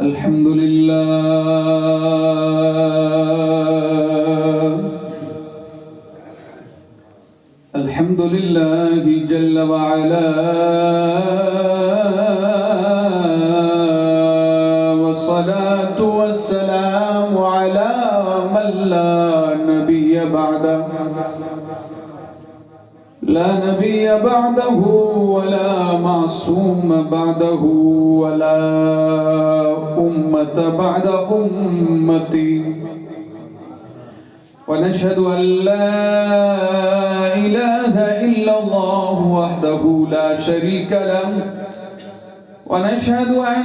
الحمد لله جل وعلا والصلاة والسلام على من لا نبي بعده ولا معصوم بعده ولا أمة بعد أمتي ونشهد أن لا إله إلا الله وحده لا شريك له ونشهد أن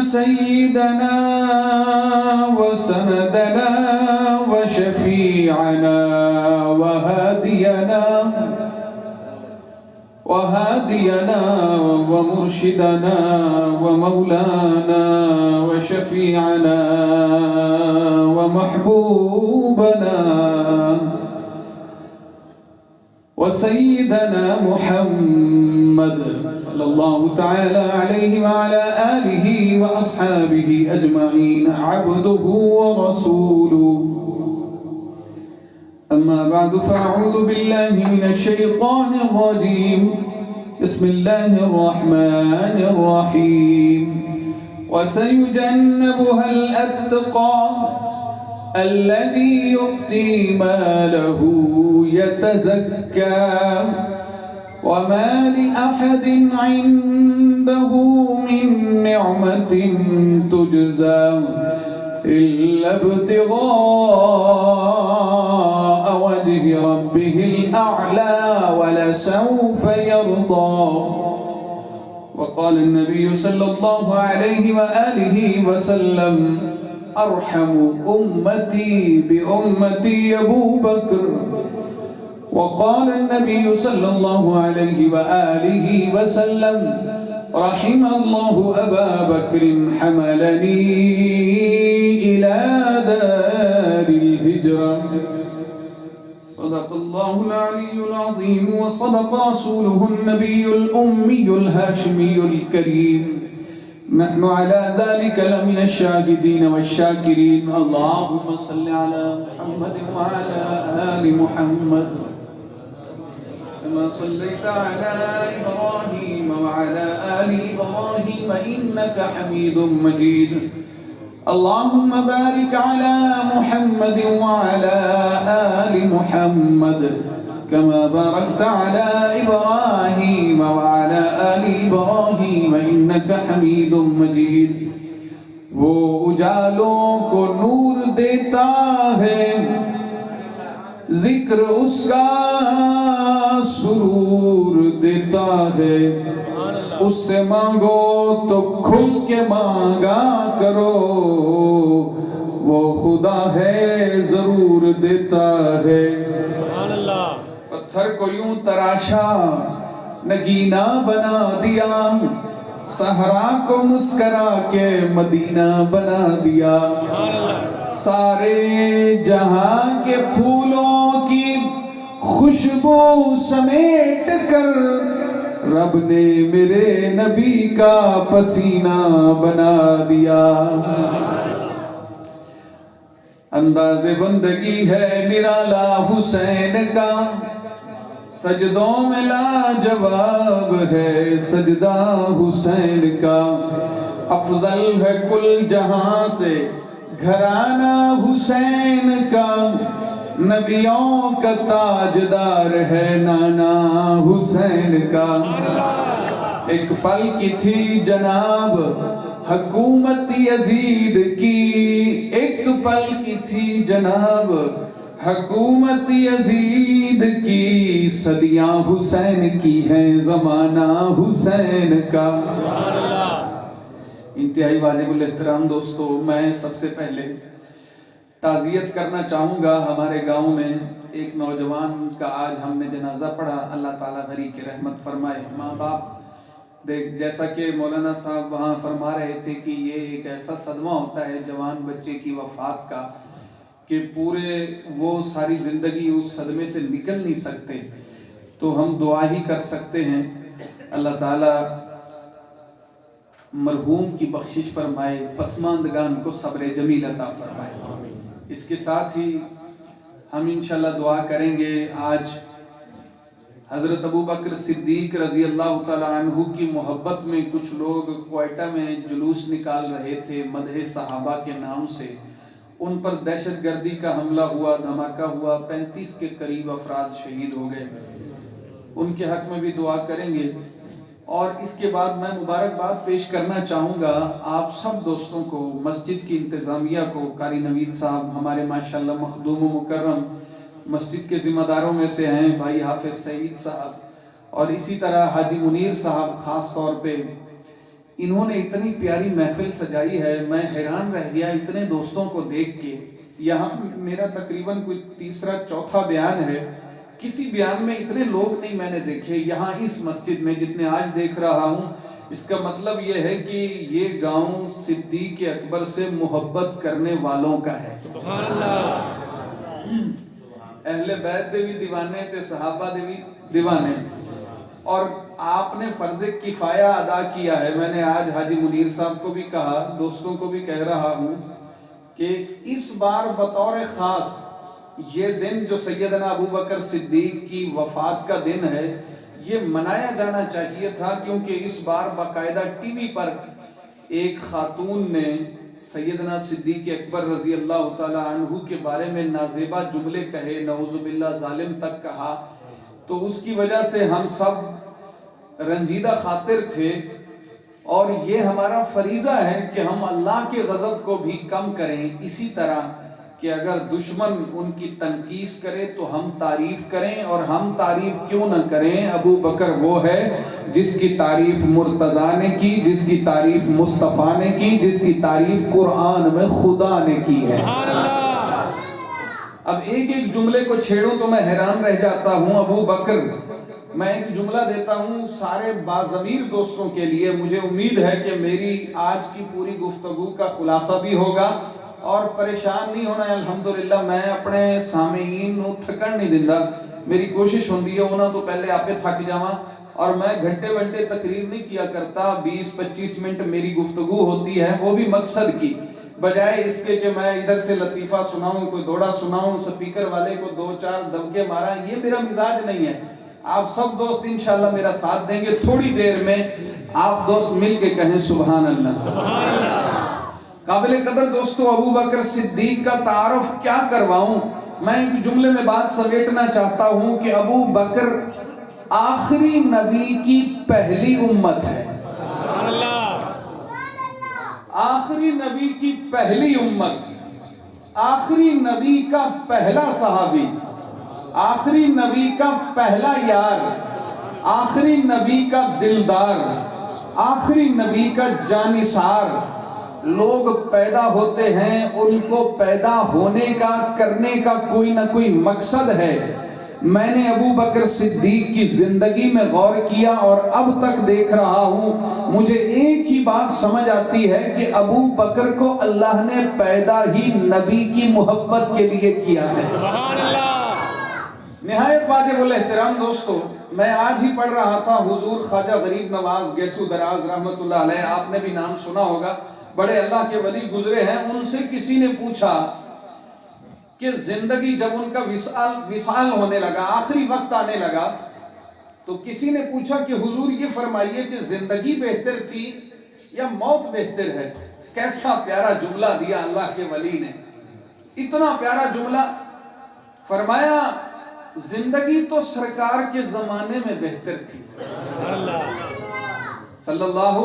سيدنا وسندنا وشفيعنا وهادينا ومرشدنا ومولانا وشفيعنا ومحبوبنا وسيدنا محمد صلى الله تعالى عليه وعلى آله وأصحابه أجمعين عبده ورسوله. أما بعد فأعوذ بالله من الشيطان الرجيم. بسم الله الرحمن الرحيم. وسيجنبها الأتقى الذي يؤتي ماله يتزكى وما لأحد عنده من نعمة تجزى إلا ابتغاء وجه ربه الأعلى ولسوف يرضى. وقال النبي صلى الله عليه وآله وسلم أرحم أمتي بأمتي أبو بكر. وقال النبي صلى الله عليه وآله وسلم رحم الله أبا بكر حملني إلى دار الهجرة. صدق الله العلي العظيم وصدق رسوله النبي الأمي الهاشمي الكريم. نحن على ذلك لمن الشاهدين والشاكرين. اللهم صل على محمد وعلى آل محمد كما صليت على إبراهيم وعلى آل إبراهيم إنك حميد مجيد. اللهم بارك على محمد وعلى آل محمد كما باركت على إبراهيم وعلى آل إبراهيم إنك حميد مجيد. وہ اجالوں کو نور دیتا ہے، ذکر اس کا سرور دیتا ہے. اس سے مانگو تو کھل کے مانگا کرو، وہ خدا ہے ضرور دیتا ہے. پتھر کو یوں تراشا نگینہ بنا دیا، صحرا کو مسکرا کے مدینہ بنا دیا. سارے جہاں کے پھولوں کی خوشبو سمیٹ کر رب نے میرے نبی کا پسینہ بنا دیا. انداز بندگی ہے نرالا حسین کا، سجدوں میں لاجواب ہے سجدہ حسین کا. افضل ہے کل جہاں سے گھرانہ حسین کا، نبیوں کا تاجدار ہے نانا حسین کا. ایک پل کی تھی جناب حکومت یزید کی، ایک پل کی تھی جناب حکومت یزید کی. صدیاں حسین کی ہیں زمانہ حسین کا. انتہائی واجب الاحترام دوستو، میں سب سے پہلے تعزیت کرنا چاہوں گا. ہمارے گاؤں میں ایک نوجوان کا آج ہم نے جنازہ پڑھا. اللہ تعالیٰ غریق رحمت فرمائے. ماں باپ جیسا کہ مولانا صاحب وہاں فرما رہے تھے کہ یہ ایک ایسا صدمہ ہوتا ہے جوان بچے کی وفات کا کہ پورے وہ ساری زندگی اس صدمے سے نکل نہیں سکتے. تو ہم دعا ہی کر سکتے ہیں اللہ تعالیٰ مرحوم کی بخشش فرمائے، پسماندگان کو صبر جمیل عطا فرمائے۔ اس کے ساتھ ہی ہم انشاءاللہ دعا کریں گے۔ آج حضرت ابو بکر صدیق رضی اللہ تعالیٰ عنہ کی محبت میں کچھ لوگ کوئٹہ میں جلوس نکال رہے تھے مدح صحابہ کے نام سے، ان پر دہشت گردی کا حملہ ہوا، دھماکہ ہوا، 35 کے قریب افراد شہید ہو گئے۔ ان کے حق میں بھی دعا کریں گے۔ اور اس کے بعد میں مبارکباد پیش کرنا چاہوں گا آپ سب دوستوں کو، مسجد کی انتظامیہ کو، قاری نوید صاحب ہمارے ماشاءاللہ مخدوم و مکرم مسجد کے ذمہ داروں میں سے ہیں، بھائی حافظ سعید صاحب، اور اسی طرح حاجی منیر صاحب خاص طور پہ، انہوں نے اتنی پیاری محفل سجائی ہے، میں حیران رہ گیا اتنے دوستوں کو دیکھ کے۔ یہاں میرا تقریباً کوئی تیسرا چوتھا بیان ہے، کسی بیان میں اتنے لوگ نہیں میں نے دیکھے یہاں اس مسجد میں جتنے آج دیکھ رہا ہوں۔ اس کا مطلب یہ ہے کہ یہ گاؤں صدیق اکبر سے محبت کرنے والوں کا ہے۔ سبحان اللہ۔ اہل بیت دے بھی دیوانے تے صحابہ دے بھی دیوانے، اور آپ نے فرض کفایہ ادا کیا ہے۔ میں نے آج حاجی منیر صاحب کو بھی کہا، دوستوں کو بھی کہہ رہا ہوں کہ اس بار بطور خاص یہ دن جو سیدنا ابو بکر صدیق کی وفات کا دن ہے، یہ منایا جانا چاہیے تھا، کیونکہ اس بار باقاعدہ ٹی وی پر ایک خاتون نے سیدنا صدیق اکبر رضی اللہ تعالی عنہ کے بارے میں نازیبہ جملے کہے، نعوذ باللہ ظالم تک کہا، تو اس کی وجہ سے ہم سب رنجیدہ خاطر تھے۔ اور یہ ہمارا فریضہ ہے کہ ہم اللہ کے غضب کو بھی کم کریں، اسی طرح کہ اگر دشمن ان کی تنقیس کرے تو ہم تعریف کریں، اور ہم تعریف کیوں نہ کریں؟ ابو بکر وہ ہے جس کی تعریف مرتضیٰ نے کی، جس کی تعریف مصطفیٰ نے کی، جس کی تعریف قرآن میں خدا نے کی ہے۔ اب ایک ایک جملے کو چھیڑوں تو میں حیران رہ جاتا ہوں۔ ابو بکر، میں ایک جملہ دیتا ہوں سارے باضمیر دوستوں کے لیے، مجھے امید ہے کہ میری آج کی پوری گفتگو کا خلاصہ بھی ہوگا، اور پریشان نہیں ہونا ہے۔ الحمدللہ میں اپنے سامعین نو تھکن نہیں دیندہ، میری کوشش ہوندی ہے انہاں تو پہلے آپے تھک جاواں، اور میں گھنٹے تقریر نہیں کیا کرتا، 20-25 منٹ میری گفتگو ہوتی ہے، وہ بھی مقصد کی، بجائے اس کے کہ میں ادھر سے لطیفہ سناؤں، کوئی دوڑا سناؤں، سپیکر والے کو 2-4 دبکے مارا، یہ میرا مزاج نہیں ہے۔ آپ سب دوست انشاءاللہ میرا ساتھ دیں گے، تھوڑی دیر میں آپ دوست مل کے کہیں سبحان اللہ۔ سبحان اللہ۔ قابل قدر دوستو، ابو بکر صدیق کا تعارف کیا کرواؤں؟ میں ایک جملے میں بات سمیٹنا چاہتا ہوں کہ ابو بکر آخری نبی کی پہلی امت ہے۔ آخری نبی کی پہلی امت، آخری نبی کا پہلا صحابی، آخری نبی کا پہلا یار، آخری نبی کا دلدار، آخری نبی کا جانثار۔ لوگ پیدا ہوتے ہیں، ان کو پیدا ہونے کا، کرنے کا کوئی نہ کوئی مقصد ہے۔ میں نے ابو بکر صدیق کی زندگی میں غور کیا اور اب تک دیکھ رہا ہوں، مجھے ایک ہی بات سمجھ آتی ہے کہ ابو بکر کو اللہ نے پیدا ہی نبی کی محبت کے لیے کیا ہے۔ سبحان اللہ۔ نہایت واجب الاحترام دوستو، میں آج ہی پڑھ رہا تھا حضور خواجہ غریب نواز گیسو دراز رحمت اللہ علیہ، آپ نے بھی نام سنا ہوگا، بڑے اللہ کے ولی گزرے ہیں۔ ان سے کسی نے پوچھا کہ زندگی جب ان کا وصال ہونے لگا، آخری وقت آنے لگا، تو کسی نے پوچھا کہ حضور یہ فرمائیے کہ زندگی بہتر تھی یا موت بہتر ہے؟ کیسا پیارا جملہ دیا اللہ کے ولی نے، اتنا پیارا جملہ فرمایا، زندگی تو سرکار کے زمانے میں بہتر تھی صلی اللہ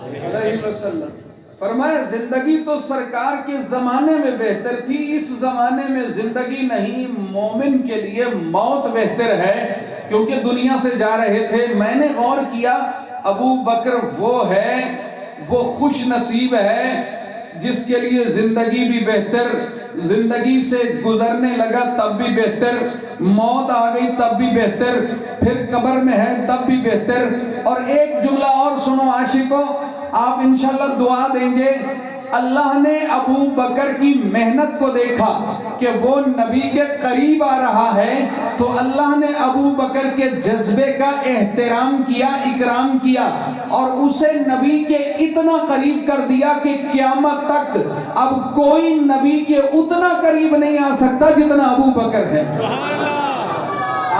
علیہ وسلم۔ فرمایا زندگی تو سرکار کے زمانے میں بہتر تھی، اس زمانے میں زندگی نہیں، مومن کے لیے موت بہتر ہے، کیونکہ دنیا سے جا رہے تھے۔ میں نے غور کیا، ابو بکر وہ ہے، وہ خوش نصیب ہے جس کے لیے زندگی بھی بہتر، زندگی سے گزرنے لگا تب بھی بہتر، موت آ گئی تب بھی بہتر، پھر قبر میں ہے تب بھی بہتر۔ اور ایک جملہ اور سنو عاشقوں، آپ انشاءاللہ دعا دیں گے اللہ نے ابو بکر کی محنت کو دیکھا کہ وہ نبی کے قریب آ رہا ہے، تو اللہ نے ابو بکر کے جذبے کا احترام کیا، اکرام کیا، اور اسے نبی کے اتنا قریب کر دیا کہ قیامت تک اب کوئی نبی کے اتنا قریب نہیں آ سکتا جتنا ابو بکر ہے۔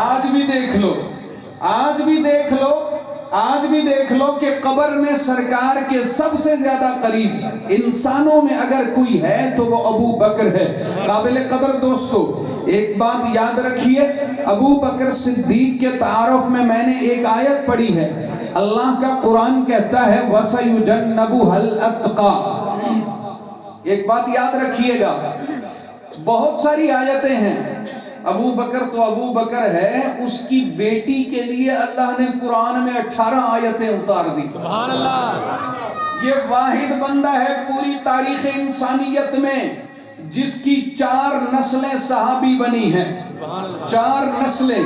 آج بھی دیکھ لو، آج بھی دیکھ لو، آج بھی دیکھ لو کہ قبر میں سرکار کے سب سے زیادہ قریب انسانوں میں اگر کوئی ہے تو وہ ابو بکر ہے۔ قابل قدر دوستو، ایک بات یاد رکھیے، ابو بکر صدیق کے تعارف میں نے ایک آیت پڑھی ہے۔ اللہ کا قرآن کہتا ہے وَسَيُجَنَّبُهَا الْأَتْقَى۔ ایک بات یاد رکھیے گا، بہت ساری آیتیں ہیں، ابو بکر تو ابو بکر ہے، اس کی بیٹی کے لیے اللہ نے قرآن میں 18 آیتیں اتار دی۔ سبحان اللہ۔ یہ واحد بندہ ہے پوری تاریخ انسانیت میں جس کی 4 نسلیں صحابی بنی ہیں، 4 نسلیں۔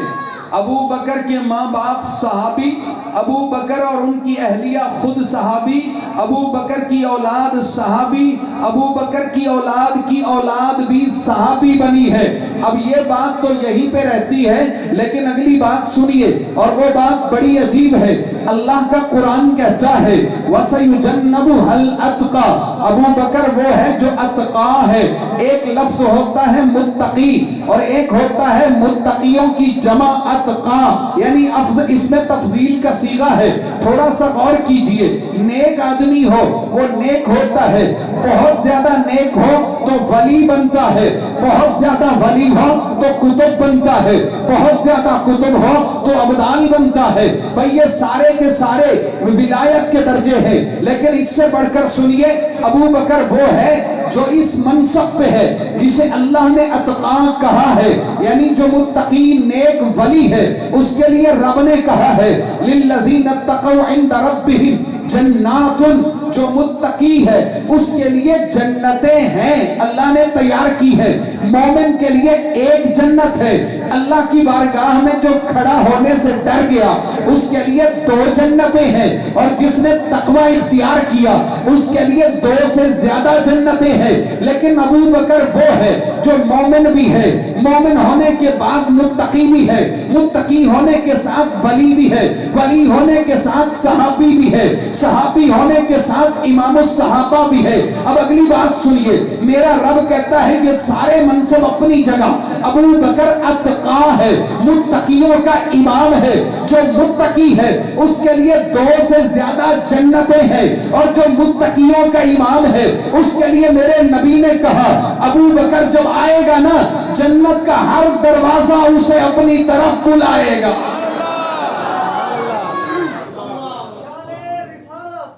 ابو بکر کے ماں باپ صحابی، ابو بکر اور ان کی اہلیہ خود صحابی، ابو بکر کی اولاد صحابی، ابو بکر کی اولاد بھی صحابی بنی ہے۔ اب یہ بات تو یہیں پہ رہتی ہے، لیکن اگلی بات سنیے، اور وہ بات بڑی عجیب ہے۔ اللہ کا قرآن کہتا ہے وَسَيُجَنَّبُهَا الْأَتْقَى، ابو بکر وہ ہے جو اتقا ہے۔ ایک لفظ ہوتا ہے متقی اور ایک ہوتا ہے متقیوں کی جمع اتقا، یعنی اس میں تفضیل کا صیغہ ہے۔ تھوڑا سا غور کیجئے، نیک آدمی ہو وہ نیک ہوتا ہے، بہت زیادہ نیک ہو تو ولی بنتا ہے، بہت زیادہ ولی ہو تو کتب بنتا ہے، بہت زیادہ کتب ہو تو ابدال بنتا ہے۔ بھئی یہ سارے کے سارے ولایت کے درجے ہیں، لیکن اس سے بڑھ کر سنیے، ابو بکر وہ ہے جو اس منصب پہ ہے جسے اللہ نے اتقا کہا ہے، یعنی جو متقی نیک ولی ہے، اس کے لیے رب نے کہا ہے لِلَّذِينَ اتَّقَوْا عِنْدَ رَبِّهِمْ جناتن، جو متقی ہے اس کے لیے جنتیں ہیں، اللہ نے تیار کی ہے۔ مومن کے لیے ایک جنت ہے، اللہ کی بارگاہ میں جو کھڑا ہونے سے ڈر گیا اس کے لیے 2 جنتیں ہیں، اور جس نے تقوی اختیار کیا اس کے لیے 2 سے زیادہ جنتیں ہیں۔ لیکن ابو بکر وہ ہے جو مومن بھی ہے، مومن ہونے کے بعد متقی بھی ہے، متقی ہونے کے ساتھ ولی بھی ہے، ولی ہونے کے ساتھ صحابی بھی ہے، صحابی ہونے کے ساتھ امام الصحابہ بھی ہے۔ اب اگلی بات سنیے، میرا رب کہتا ہے یہ سارے منصب اپنی جگہ، ابو بکر اتقا ہے، متقیوں کا امام ہے۔ جو متقی ہے اس کے لیے 2 سے زیادہ جنتیں ہیں، اور جو متقیوں کا امام ہے اس کے لیے میرے نبی نے کہا ابو بکر جب آئے گا نا، جنت کا ہر دروازہ اسے اپنی طرف بلائے گا۔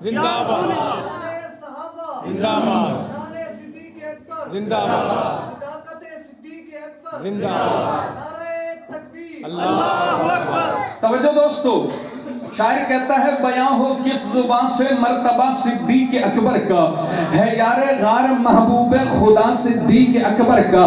زندہ باد، زندہ باد، زندہ باد، زندہ باد، اللہ اکبر۔ توجہ دوستو، شاعر کہتا ہے بیاں ہو کس زبان سے مرتبہ صدیق اکبر کا، ہے یار غار محبوب خدا صدیق اکبر کا،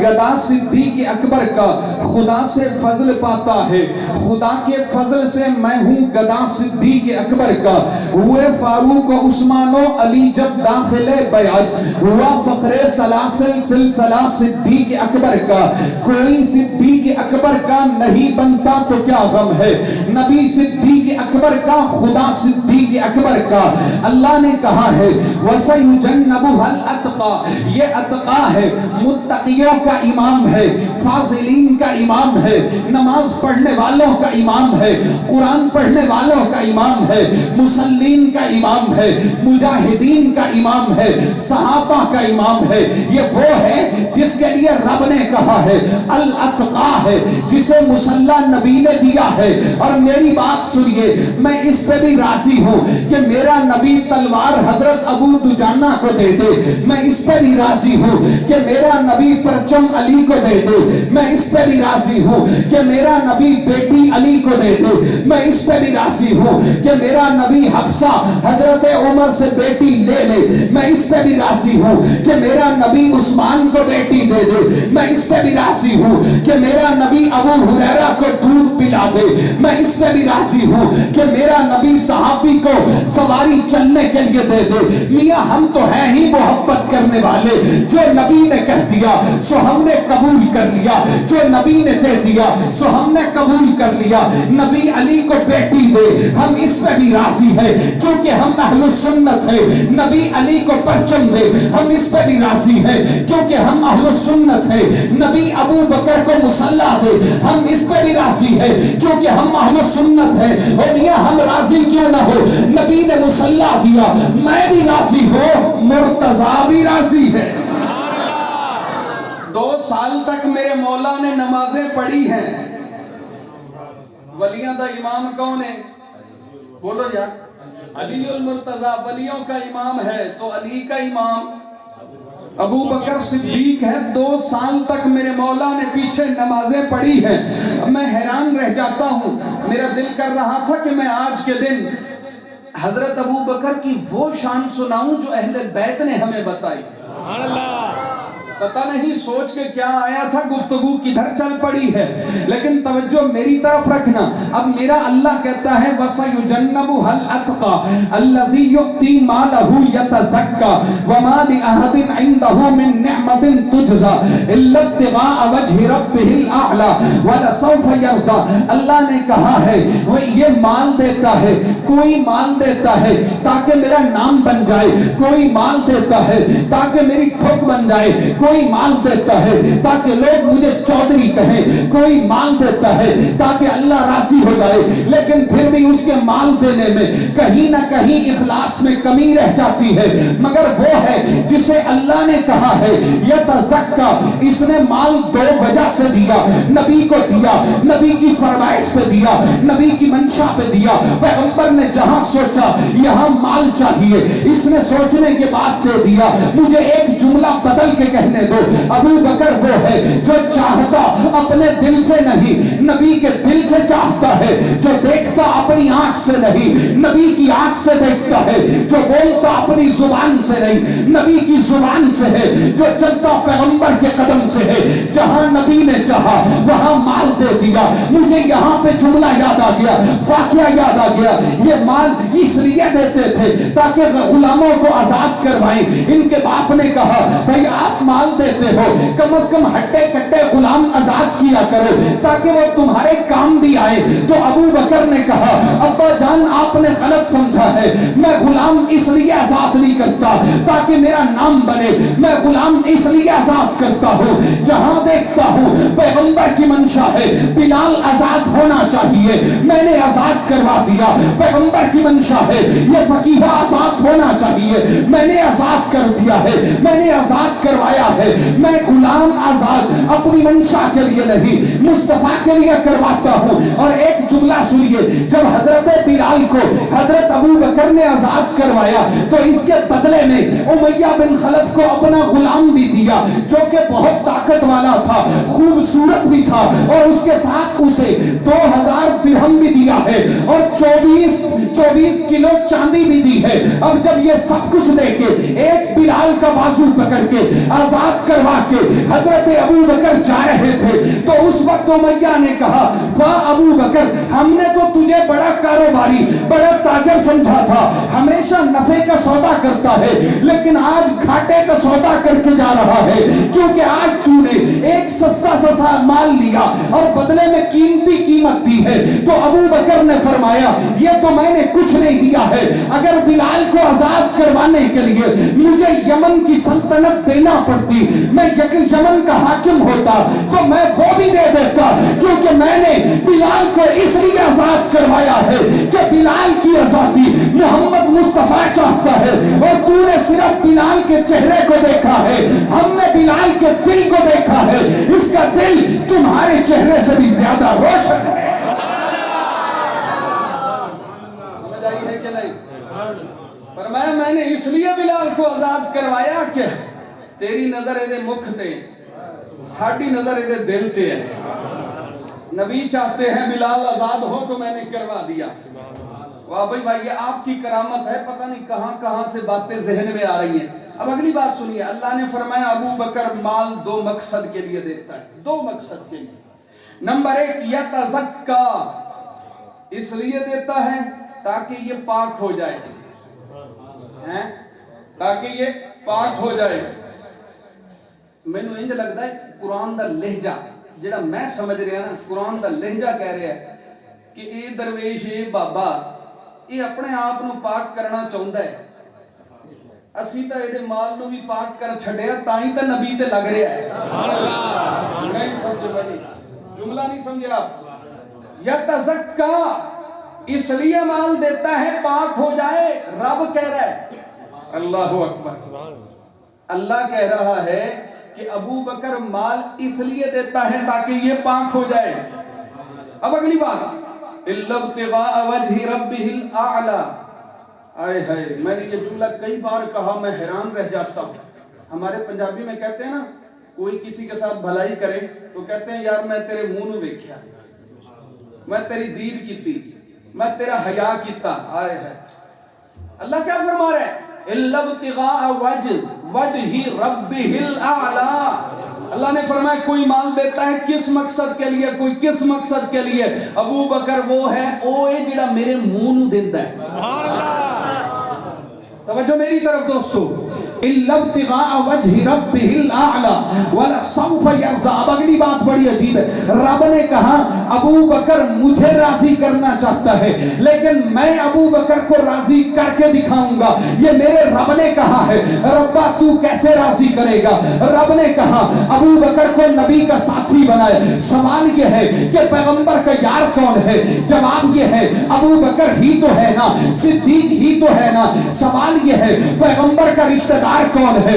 گدا صدیق اکبر کا خدا سے فضل پاتا ہے، خدا کے فضل سے میں ہوں گدا صدیق اکبر کا۔ ہوئے فاروق و عثمان و علی جب داخل بیعت، ہوا فخر سلاسل سلسلہ صدیق اکبر کا۔ کوئی صدیق اکبر کا نہیں بنتا تو کیا غم ہے، نبی صدیق اکبر کا، خدا صدیق اکبر کا۔ اللہ نے کہا ہے وَسَيُجَنَّبُهَا الْأَتْقَى، یہ اتقا ہے، متقیوں کا امام ہے، فاضلین کا امام ہے، نماز پڑھنے والوں کا امام ہے، قرآن پڑھنے والوں کا امام ہے، مسلین کا امام ہے، مجاہدین کا امام ہے، صحابہ کا امام ہے۔ یہ وہ ہے جس کے لیے رب نے کہا ہے الاتقا ہے، جسے مصلی نبی نے دیا ہے۔ اور میری بات سنیے، میں اس پہ بھی راضی ہوں کہ میرا نبی تلوار حضرت ابو دجانہ کو دے دے، میں اس پہ بھی راضی ہوں کہ میرا نبی پرچم علی کو دے دے، میں اس پہ بھی راضی ہوں کہ میرا نبی بیٹی علی کو دے دے، میں اس پہ بھی راضی ہوں کہ میرا نبی حفصہ حضرت عمر سے بیٹی لے لے، میں اس پہ بھی راضی ہوں کہ میرا نبی عثمان کو بیٹی دے دے، میں اس پہ بھی راضی ہوں کہ میرا نبی ابو ہریرہ کو دودھ پلا دے، میں اس پہ بھی راضی ہوں کہ میرا نبی صحابی کو سواری چلنے کے لیے دے دے. میاں ہم تو ہیں ہی محبت کرنے والے. جو نبی نے کہہ دیا سو ہم نے قبول کر لیا, جو نبی نے دے دیا سو ہم نے قبول کر لیا. نبی علی کو بیٹی دے ہم اس پہ بھی راضی ہے کیونکہ ہم اہل سنت ہے. نبی علی کو پرچم دے ہم اس پہ بھی راضی ہے کیونکہ ہم اہل سنت ہے. نبی ابو بکر کو مسلح دے ہم اس پہ بھی راضی ہے کیونکہ ہم اہل سنت ہے. اور یہ ہم راضی کیوں نہ ہو, نبی نے مسلح دیا میں بھی راضی ہوں, مرتضیٰ بھی راضی ہے. 2 سال تک میرے مولا نے نمازیں پڑھی ہیں. ولیوں دا امام کون ہے؟ بولو یار. علی المرتضیٰ ولیوں کا امام ہے تو علی کا امام ابو بکر صدیق ہے. 2 سال تک میرے مولا نے پیچھے نمازیں پڑھی ہیں. میں حیران رہ جاتا ہوں, میرا دل کر رہا تھا کہ میں آج کے دن حضرت ابو بکر کی وہ شان سناؤں جو اہل بیت نے ہمیں بتائی. پتہ نہیں سوچ کے کیا آیا تھا, گفتگو کدھر چل پڑی ہے, لیکن توجہ میری طرف رکھنا. اب میرا اللہ کہتا ہے وَسَيُجَنَّبُهَا الْأَتْقَى الَّذِي يُؤْتِي مَالَهُ يَتَزَكَّى وَمَا لِأَحَدٍ عِندَهُ مِن نِّعْمَةٍ تُجْزَى إِلَّا ابْتِغَاءَ وَجْهِ رَبِّهِ الْأَعْلَى وَلَسَوْفَ يَرْضَى. اللہ نے کہا ہے وہ یہ مال دیتا ہے, کوئی مال دیتا ہے تاکہ میرا نام بن جائے, کوئی مال دیتا ہے تاکہ میری ٹھوک بن جائے, کوئی مال دیتا ہے تاکہ لوگ مجھے چودھری کہیں, کوئی مال دیتا ہے تاکہ اللہ راضی ہو جائے. لیکن پھر بھی اس کے مال دینے میں کہیں نہ کہیں اخلاص میں کمی رہ جاتی ہے. مگر وہ ہے جسے اللہ نے کہا ہے یتزکا, اس نے مال 2 وجہ سے دیا. نبی کو دیا, نبی کی فرمائش پہ دیا, نبی کی منشا پہ دیا. پیغمبر نے جہاں سوچا یہاں مال چاہیے, اس نے سوچنے کے بعد دے دیا. مجھے ایک جملہ بدل کے کہنے دو, ابو بکر وہ ہے جو چاہتا اپنے دل سے نہیں نبی کے دل سے چاہتا ہے, جو دیکھتا اپنی آنکھ سے نہیں نبی کی آنکھ سے دیکھتا ہے, جو بولتا اپنی زبان سے نہیں نبی کی زبان سے ہے, جو چلتا پیغمبر کے قدم سے ہے. جہاں نبی نے چاہا وہاں مال دے دیا. مجھے یہاں پہ جملہ یاد آ گیا, واقعہ یاد آ گیا. یہ مال اس لیے دیتے تھے تاکہ غلاموں کو آزاد کروائیں. ان کے باپ نے کہا بھائی آپ مال دیتے ہو, کم از کم ہٹے کٹے غلام آزاد کیا کرو تاکہ وہ تمہارے کام بھی آئے. تو ابو بکر نے کہا ابا جان آپ نے غلط سمجھا ہے, میں غلام اس لیے آزاد نہیں کرتا تاکہ میرا نام بنے, میں غلام اس لیے آزاد کرتا ہوں جہاں دیکھتا ہوں پیغمبر کی منشا ہے بلال آزاد ہونا چاہیے, میں نے آزاد کروا دیا. پیغمبر کی منشا ہے یہ فقیہ آزاد ہونا چاہیے, میں نے آزاد کر دیا ہے, میں نے آزاد کروایا ہے. میں غلام آزاد اپنی منشا کے لیے نہیں مصطفیٰ کے لیے کرواتا ہوں. اور ایک جملہ سنیے, جب حضرت بلال کو حضرت ابو بکر نے آزاد کروایا تو اس کے بدلے میں امیہ بن خلف کو اپنا غلام بھی دیا جو کہ بہت طاقت والا تھا, خوبصورت بھی تھا, اور اس کے ساتھ اسے 2000 درہم بھی دیا ہے اور 24 کلو چاندی بھی دی ہے. اب جب یہ سب کچھ دے کے ایک بلال کا بازو پکڑ کے آزاد کروا کے حضرت ابو بکر جا رہے تھے تو اس وقت امیہ نے کہا واہ ابو بکر, ہم نے تو تجھے بڑا کاروباری بڑا تاجر سمجھا تھا, ہمیشہ نفع کا سودا کرتا ہے, لیکن آج گھاٹے کا سودا کر کے جا رہا ہے کیونکہ آج تو نے ایک سستا مال لیا اور بدلے میں قیمتی قیمت دی ہے. تو ابو بکر نے فرمایا یہ تو میں نے کچھ نہیں دیا ہے, اگر بلال کو آزاد کروانے کے لیے مجھے یمن کی سلطنت دینا پڑتی, میں یمن کا حاکم ہوتا تو میں وہ بھی دے دیتا, کیونکہ میں نے بلال کو اس لیے آزاد کروایا ہے کہ بلال کی آزادی محمد مصطفیٰ چاہتا ہے. اور تو نے صرف بلال کے چہرے کو دیکھا ہے, ہم نے بلال کے دل کو دیکھا ہے, اس کا دل تمہارے چہرے سے بھی زیادہ روشن ہے. سمجھ آئی ہے کہ نہیں؟ فرمایا میں نے اس لیے بلال کو آزاد کروایا کہ تیری نظر دے مکھ تے, ساڑی نظر دے دل تے ہے. نبی چاہتے ہیں بلال آزاد ہو تو میں نے کروا دیا. واہ بھائی یہ آپ کی کرامت ہے, پتہ نہیں کہاں کہاں سے باتیں ذہن میں آ رہی ہیں. اب اگلی بات سنیے, اللہ نے فرمایا ابو بکر مال 2 مقصد کے لیے دیتا ہے, 2 مقصد کے لیے. نمبر 1 یتزکا, اس لیے دیتا ہے تاکہ یہ پاک ہو جائے، تاکہ یہ پاک ہو جائے۔ مینوں انج لگدا ہے قرآن دا لہجہ جڑا میں سمجھ رہا نا، قرآن دا لہجہ کہہ رہا ہے کہ اے درویش اے بابا یہ اپنے آپ نو پاک کرنا چاہتا ہے، اسی تا اے دے مال نو بھی پاک کر چھڈیا تائیں تے نبی تے لگ رہا ہے۔ سبحان اللہ، نہیں سمجھے بھائی، جملہ نہیں سمجھے آپ؟ یتزکا، اس لیے مال دیتا ہے پاک ہو جائے۔ رب کہہ رہا ہے، اللہ اکبر، اللہ کہہ رہا ہے کہ ابو بکر مال اس لیے دیتا ہے تاکہ یہ پاک ہو جائے۔ اب اگلی بات، اِلَّا ابْتِغَاءَ وَجْهِ رَبِّهِ الْأَعْلَى۔ آئے ہائے، میں نے یہ جملہ کئی بار کہا، میں حیران رہ جاتا ہوں۔ ہمارے پنجابی میں کہتے ہیں نا، کوئی کسی کے ساتھ بھلائی کرے تو کہتے ہیں یار میں تیرے منہ نو ویکھیا، میں تیری دید کیتی، میں تیرا حیا کیتا۔ آئے ہائے، اللہ کیا فرما رہا ہے؟ اِلَّا ابْتِغَاءَ وَجْهِ رَبِّهِ الْأَعْلَى۔ اللہ نے فرمایا کوئی مال دیتا ہے کس مقصد کے لیے، کوئی کس مقصد کے لیے؟ ابو بکر وہ ہے اوے جڑا میرے منہ نو دیندا ہے۔ سبحان اللہ، توجہ میری طرف دوستو، اِلَّا ابْتِغَاءَ وَجْهِ رَبِّهِ الْأَعْلَى وَلَسَوْفَ يَرْضَىٰ۔ اب اگلی بات بڑی عجیب ہے، رب نے کہا ابو بکر مجھے راضی کرنا چاہتا ہے لیکن میں ابو بکر کو راضی کر کے دکھاؤں گا۔ یہ میرے رب نے کہا ہے، ربا تو کیسے راضی کرے گا؟ رب نے کہا ابو بکر کو نبی کا ساتھی بنائے۔ سوال یہ ہے کہ پیغمبر کا یار کون ہے؟ جواب یہ ہے ابو بکر ہی تو ہے نا، صدیق ہی تو ہے نا۔ سوال یہ ہے پیغمبر کا رشتہ دار کون ہے؟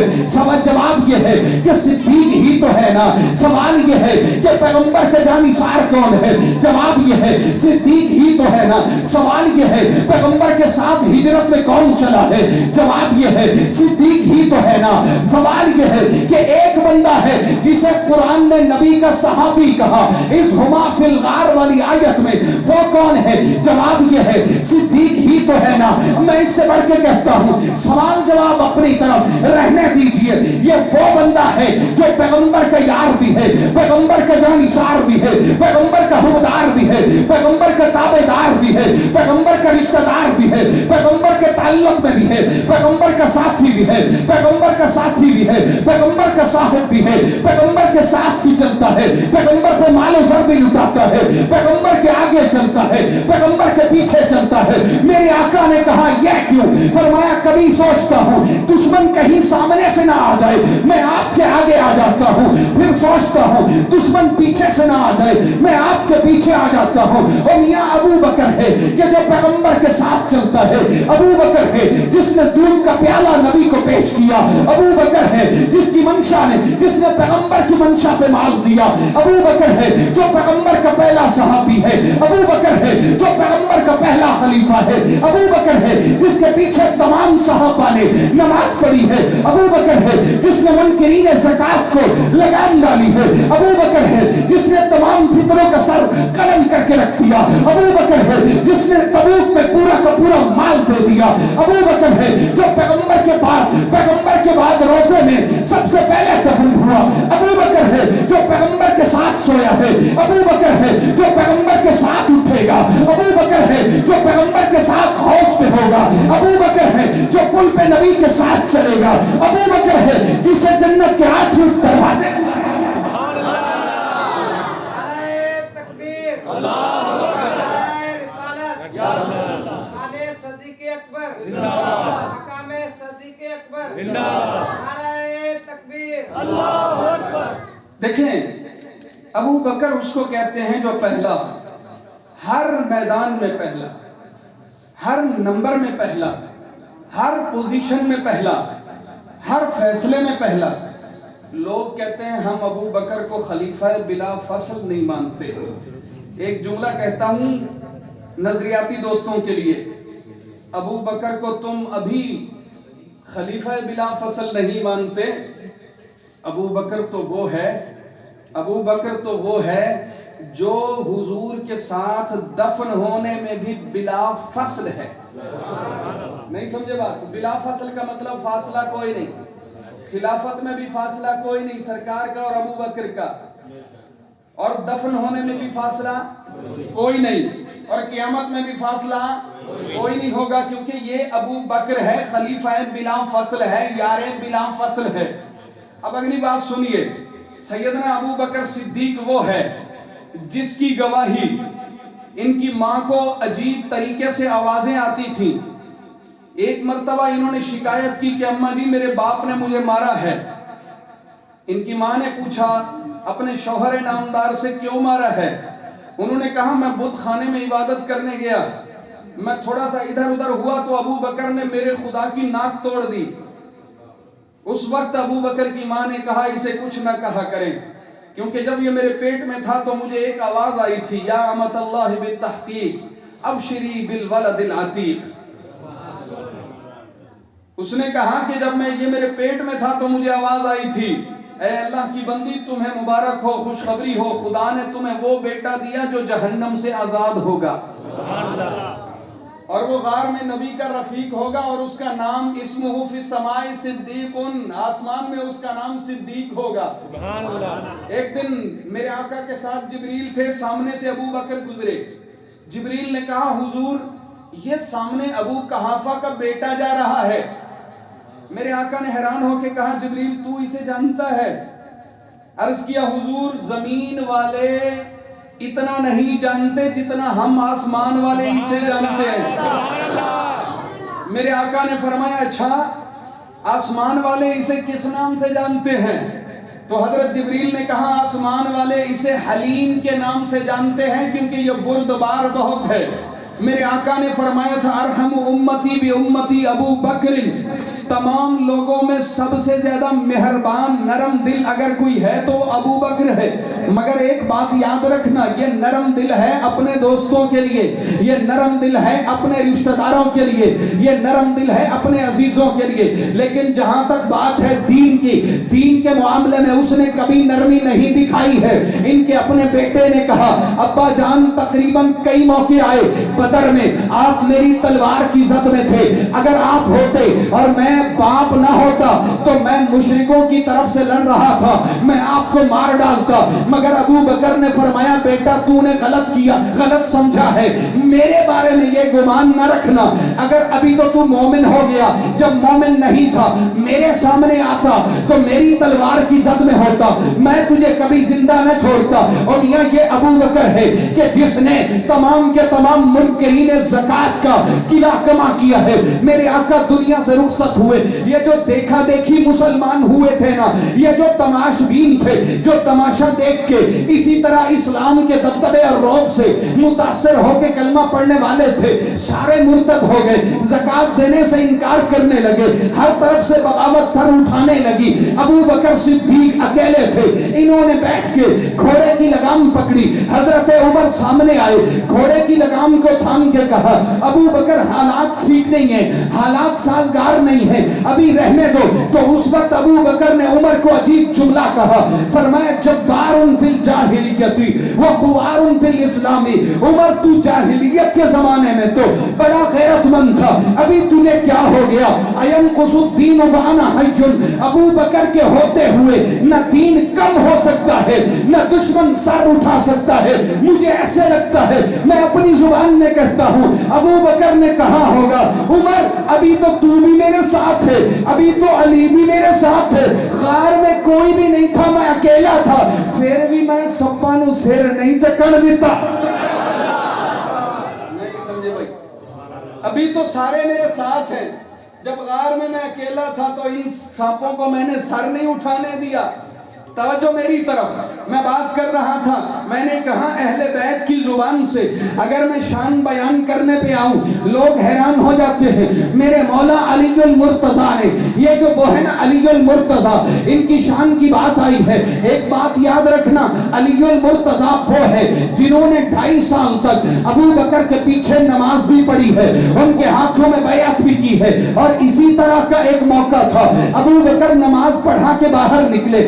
جواب یہ ہے کہ صدیق ہی تو ہے نا۔ سوال یہ ہے کہ پیغمبر کا جانثار کون ہے؟ جواب یہ ہے صدیق ہی تو ہے نا۔ سوال یہ ہے پیغمبر کے ساتھ ہجرت میں کون چلا ہے؟ جواب یہ ہے صدیق ہی تو ہے نا۔ سوال یہ ہے کہ ایک بندہ ہے جسے قرآن نے نبی کا صحابی کہا، اس ہما فی الغار والی آیت میں، وہ کون ہے؟ جواب یہ ہے صدیق ہی تو ہے نا۔ میں اس سے بڑھ کے کہتا ہوں، سوال جواب اپنی طرف رہنے دیجئے، یہ وہ بندہ ہے جو پیغمبر کا یار بھی ہے، پیغمبر کا جانثار بھی ہے، پیغمبر کا حبدار بھی ہے، پیغمبر کا تابعدار بھی ہے، پیغمبر کا رشتہ دار بھی ہے، پیغمبر کے تعلق میں بھی ہے، پیغمبر کا ساتھی بھی ہے، پیغمبر کا ساتھی بھی ہے، پیغمبر کا صاحب بھی ہے، پیغمبر کے ساتھ بھی چلتا ہے، پیغمبر پہ مال و زر بھی لٹاتا ہے، پیغمبر کے آگے چلتا ہے، پیغمبر کے پیچھے چلتا ہے۔ میرے آقا نے کہا یہ کیوں؟ فرمایا کبھی سوچتا ہوں دشمن کہیں سامنے سے نہ آ جائے، میں آپ کے آگے آ جاتا ہوں، پھر سوچتا ہوں دشمن پیچھے سے نہ آ جائے، میں آپ کے پیچھے آ جاتا ہوں۔ اور میاں ابو بکر ہے کہ جو پیغمبر کے ساتھ چلتا ہے، ابو بکر ہے جس نے دودھ کا پیالہ نبی کو پیش کیا، ابو بکر ہے جس کی منشا نے، جس نے پیغمبر کی منشا پہ مال دیا، ابو بکر ہے جو پیغمبر کا پہلا صحابی ہے، ابو بکر ہے جو پیغمبر کا پہلا خلیفہ ہے، ابو بکر ہے جس کے پیچھے تمام صحابہ نے نماز پڑھی ہے، ابو بکر ہے جس نے منکرین زکات کو لگام ڈالی ہے، ابو بکر ہے جس نے تمام فتنوں کا سر قلم کر کے رکھ دیا، ابو بکر ہے جس نے تبوک میں پورا کا پورا مال دے دیا، ابو بکر ہے جو پیغمبر کے بعد روزے میں سب سے پہلے دفن ہوا، ابو بکر ہے جو پیغمبر کے ساتھ سویا ہے، ابو بکر ہے جو پیغمبر کے ساتھ اٹھے گا، ابو بکر ہے جو پیغمبر کے ساتھ حوض پہ ہوگا، ابو بکر ہے جو پل پہ نبی کے ساتھ چلے گا، ابو بکر ہے جسے جنت کے 8 دروازے دیکھیں ابو بکر اس کو کہتے ہیں جو پہلا، ہر میدان میں پہلا، ہر نمبر میں پہلا، ہر پوزیشن میں پہلا، ہر فیصلے میں پہلا۔ لوگ کہتے ہیں ہم ابو بکر کو خلیفہ بلا فصل نہیں مانتے۔ ایک جملہ کہتا ہوں نظریاتی دوستوں کے لیے، ابو بکر کو تم ابھی خلیفہ بلا فصل نہیں مانتے، ابو بکر تو وہ ہے جو حضور کے ساتھ دفن ہونے میں بھی بلا فصل ہے۔ نہیں سمجھے بات؟ بلا فصل کا مطلب فاصلہ کوئی نہیں، خلافت میں بھی فاصلہ کوئی نہیں سرکار کا اور ابو بکر کا، اور دفن ہونے میں بھی فاصلہ کوئی نہیں، اور قیامت میں بھی فاصلہ کوئی نہیں ہوگا، کیونکہ یہ ابو بکر ہے، خلیفہ بلا فصل ہے، یار بلا فصل ہے۔ اب اگلی بات سنیے، سیدنا ابو بکر صدیق وہ ہے جس کی گواہی ان کی ماں کو عجیب طریقے سے آوازیں آتی تھیں۔ ایک مرتبہ انہوں نے شکایت کی کہ اماں جی میرے باپ نے مجھے مارا ہے۔ ان کی ماں نے پوچھا اپنے شوہر نامدار سے کیوں مارا ہے؟ انہوں نے کہا میں بت خانے میں عبادت کرنے گیا، میں تھوڑا سا ادھر ادھر ہوا تو ابو بکر نے میرے خدا کی ناک توڑ دی۔ اس وقت ابو بکر کی ماں نے کہا اسے کچھ نہ کہا کریں، کیونکہ جب یہ میرے پیٹ میں تھا تو مجھے ایک آواز آئی تھی، یا امت اللہ بالتحقیق ابشری بالولد العتیق۔ اس نے کہا کہ جب یہ میرے پیٹ میں تھا تو مجھے آواز آئی تھی، اے اللہ کی بندی تمہیں مبارک ہو، خوشخبری ہو، خدا نے تمہیں وہ بیٹا دیا جو جہنم سے آزاد ہوگا، اور وہ غار میں نبی کا رفیق ہوگا، اور اس کا نام اسمہ فی السماء صدیق، آسمان میں اس کا نام صدیق ہوگا۔ ایک دن میرے آقا کے ساتھ جبریل تھے، سامنے سے ابو بکر گزرے۔ جبریل نے کہا حضور یہ سامنے ابو قحافہ کا بیٹا جا رہا ہے۔ میرے آقا نے حیران ہو کے کہا جبریل تو اسے جانتا ہے؟ عرض کیا حضور زمین والے اتنا نہیں جانتے جتنا ہم آسمان والے اسے جانتے ہیں۔ میرے آقا نے فرمایا اچھا آسمان والے اسے کس نام سے جانتے ہیں؟ تو حضرت جبریل نے کہا آسمان والے اسے حلیم کے نام سے جانتے ہیں کیونکہ یہ بردبار بہت ہے۔ میرے آقا نے فرمایا تھا ارحم امتی بی امتی ابو بکر، تمام لوگوں میں سب سے زیادہ مہربان نرم دل اگر کوئی ہے تو ابو بکر ہے، مگر ایک بات یاد رکھنا یہ نرم دل ہے اپنے دوستوں کے لیے، یہ نرم دل ہے اپنے رشتہ داروں کے لیے، یہ نرم دل ہے اپنے عزیزوں کے لیے، لیکن جہاں تک بات ہے دین کی، دین کے معاملے میں اس نے کبھی نرمی نہیں دکھائی ہے۔ ان کے اپنے بیٹے نے کہا ابا جان تقریباً کئی موقع آئے بدر میں آپ میری تلوار کی زد میں تھے، اگر آپ ہوتے اور میں باپ نہ ہوتا تو میں مشرکوں کی طرف سے لڑ رہا تھا، میں آپ کو مار ڈالتا، مگر ابو بکر نے فرمایا بیٹا تو نے غلط کیا، غلط سمجھا ہے، میرے بارے میں یہ گمان نہ رکھنا، اگر ابھی تو مومن ہو گیا، جب مومن نہیں تھا میرے سامنے آتا تو میری تلوار کی زد میں ہوتا، میں تجھے کبھی زندہ نہ چھوڑتا۔ اور یہ ابو بکر ہے کہ جس نے تمام کے تمام منکرین زکات کا قلعہ کما کیا ہے۔ میرے آقا دنیا سے رخصت ہوئے، یہ جو دیکھا دیکھی مسلمان ہوئے تھے نا، یہ جو تماش بین تھے جو تماشا دیکھ کے اسی طرح اسلام کے دبدبے اور رعب سے متاثر ہو کے کلمہ پڑھنے والے تھے، سارے مرتد ہو گئے، زکات دینے سے انکار کرنے لگے، ہر طرف سے بغاوت سر اٹھانے لگی۔ ابو بکر صدیق اکیلے تھے، انہوں نے بیٹھ کے گھوڑے کی لگام پکڑی، حضرت عمر سامنے آئے، گھوڑے کی لگام کو تھام کے کہا ابو بکر حالات ٹھیک نہیں ہیں، حالات سازگار نہیں ہیں، ابھی رہنے دو۔ تو اس وقت ابو بکر نے عمر کو عجیب جملہ کہا، فرمایا جبار فی الجاہلیت وخوار فی الاسلام، عمر تو جاہلیت کے زمانے میں تو بڑا غیرت مند تھا، ابھی تجھے کیا ہو گیا؟ اینقص الدین وانا حی، ابو بکر کے ہوتے ہوئے نہ دین کم ہو سکتا ہے نہ دشمن سر اٹھا سکتا ہے، مجھے ایسے لگتا ہے، میں اپنی زبان میں کہتا ہوں ابو بکر نے کہا ہوگا عمر ابھی تو بھی میرے ساتھ ہے، ابھی تو علی بھی میرے ساتھ ہے، غار میں کوئی بھی نہیں تھا، میں اکیلا تھا، پھر بھی میں سپا نو سر نہیں چکن دیتا۔ نہیں سمجھے بھائی، ابھی تو سارے میرے ساتھ ہیں، جب غار میں اکیلا تھا تو ان سانپوں کو میں نے سر نہیں اٹھانے دیا۔ توجہ میری طرف، میں بات کر رہا تھا، میں نے کہا اہل بیت کی زبان سے اگر میں شان بیان کرنے پہ آؤں لوگ حیران ہو جاتے ہیں۔ میرے مولا علی المرتضیٰ نے، یہ جو وہ ہے نا علی المرتضیٰ، ان کی شان کی بات آئی ہے، ایک بات یاد رکھنا، علی المرتضیٰ وہ ہے جنہوں نے 2.5 سال تک ابو بکر کے پیچھے نماز بھی پڑھی ہے، ان کے ہاتھوں میں بیعت بھی کی ہے، اور اسی طرح کا ایک موقع تھا، ابو بکر نماز پڑھا کے باہر نکلے،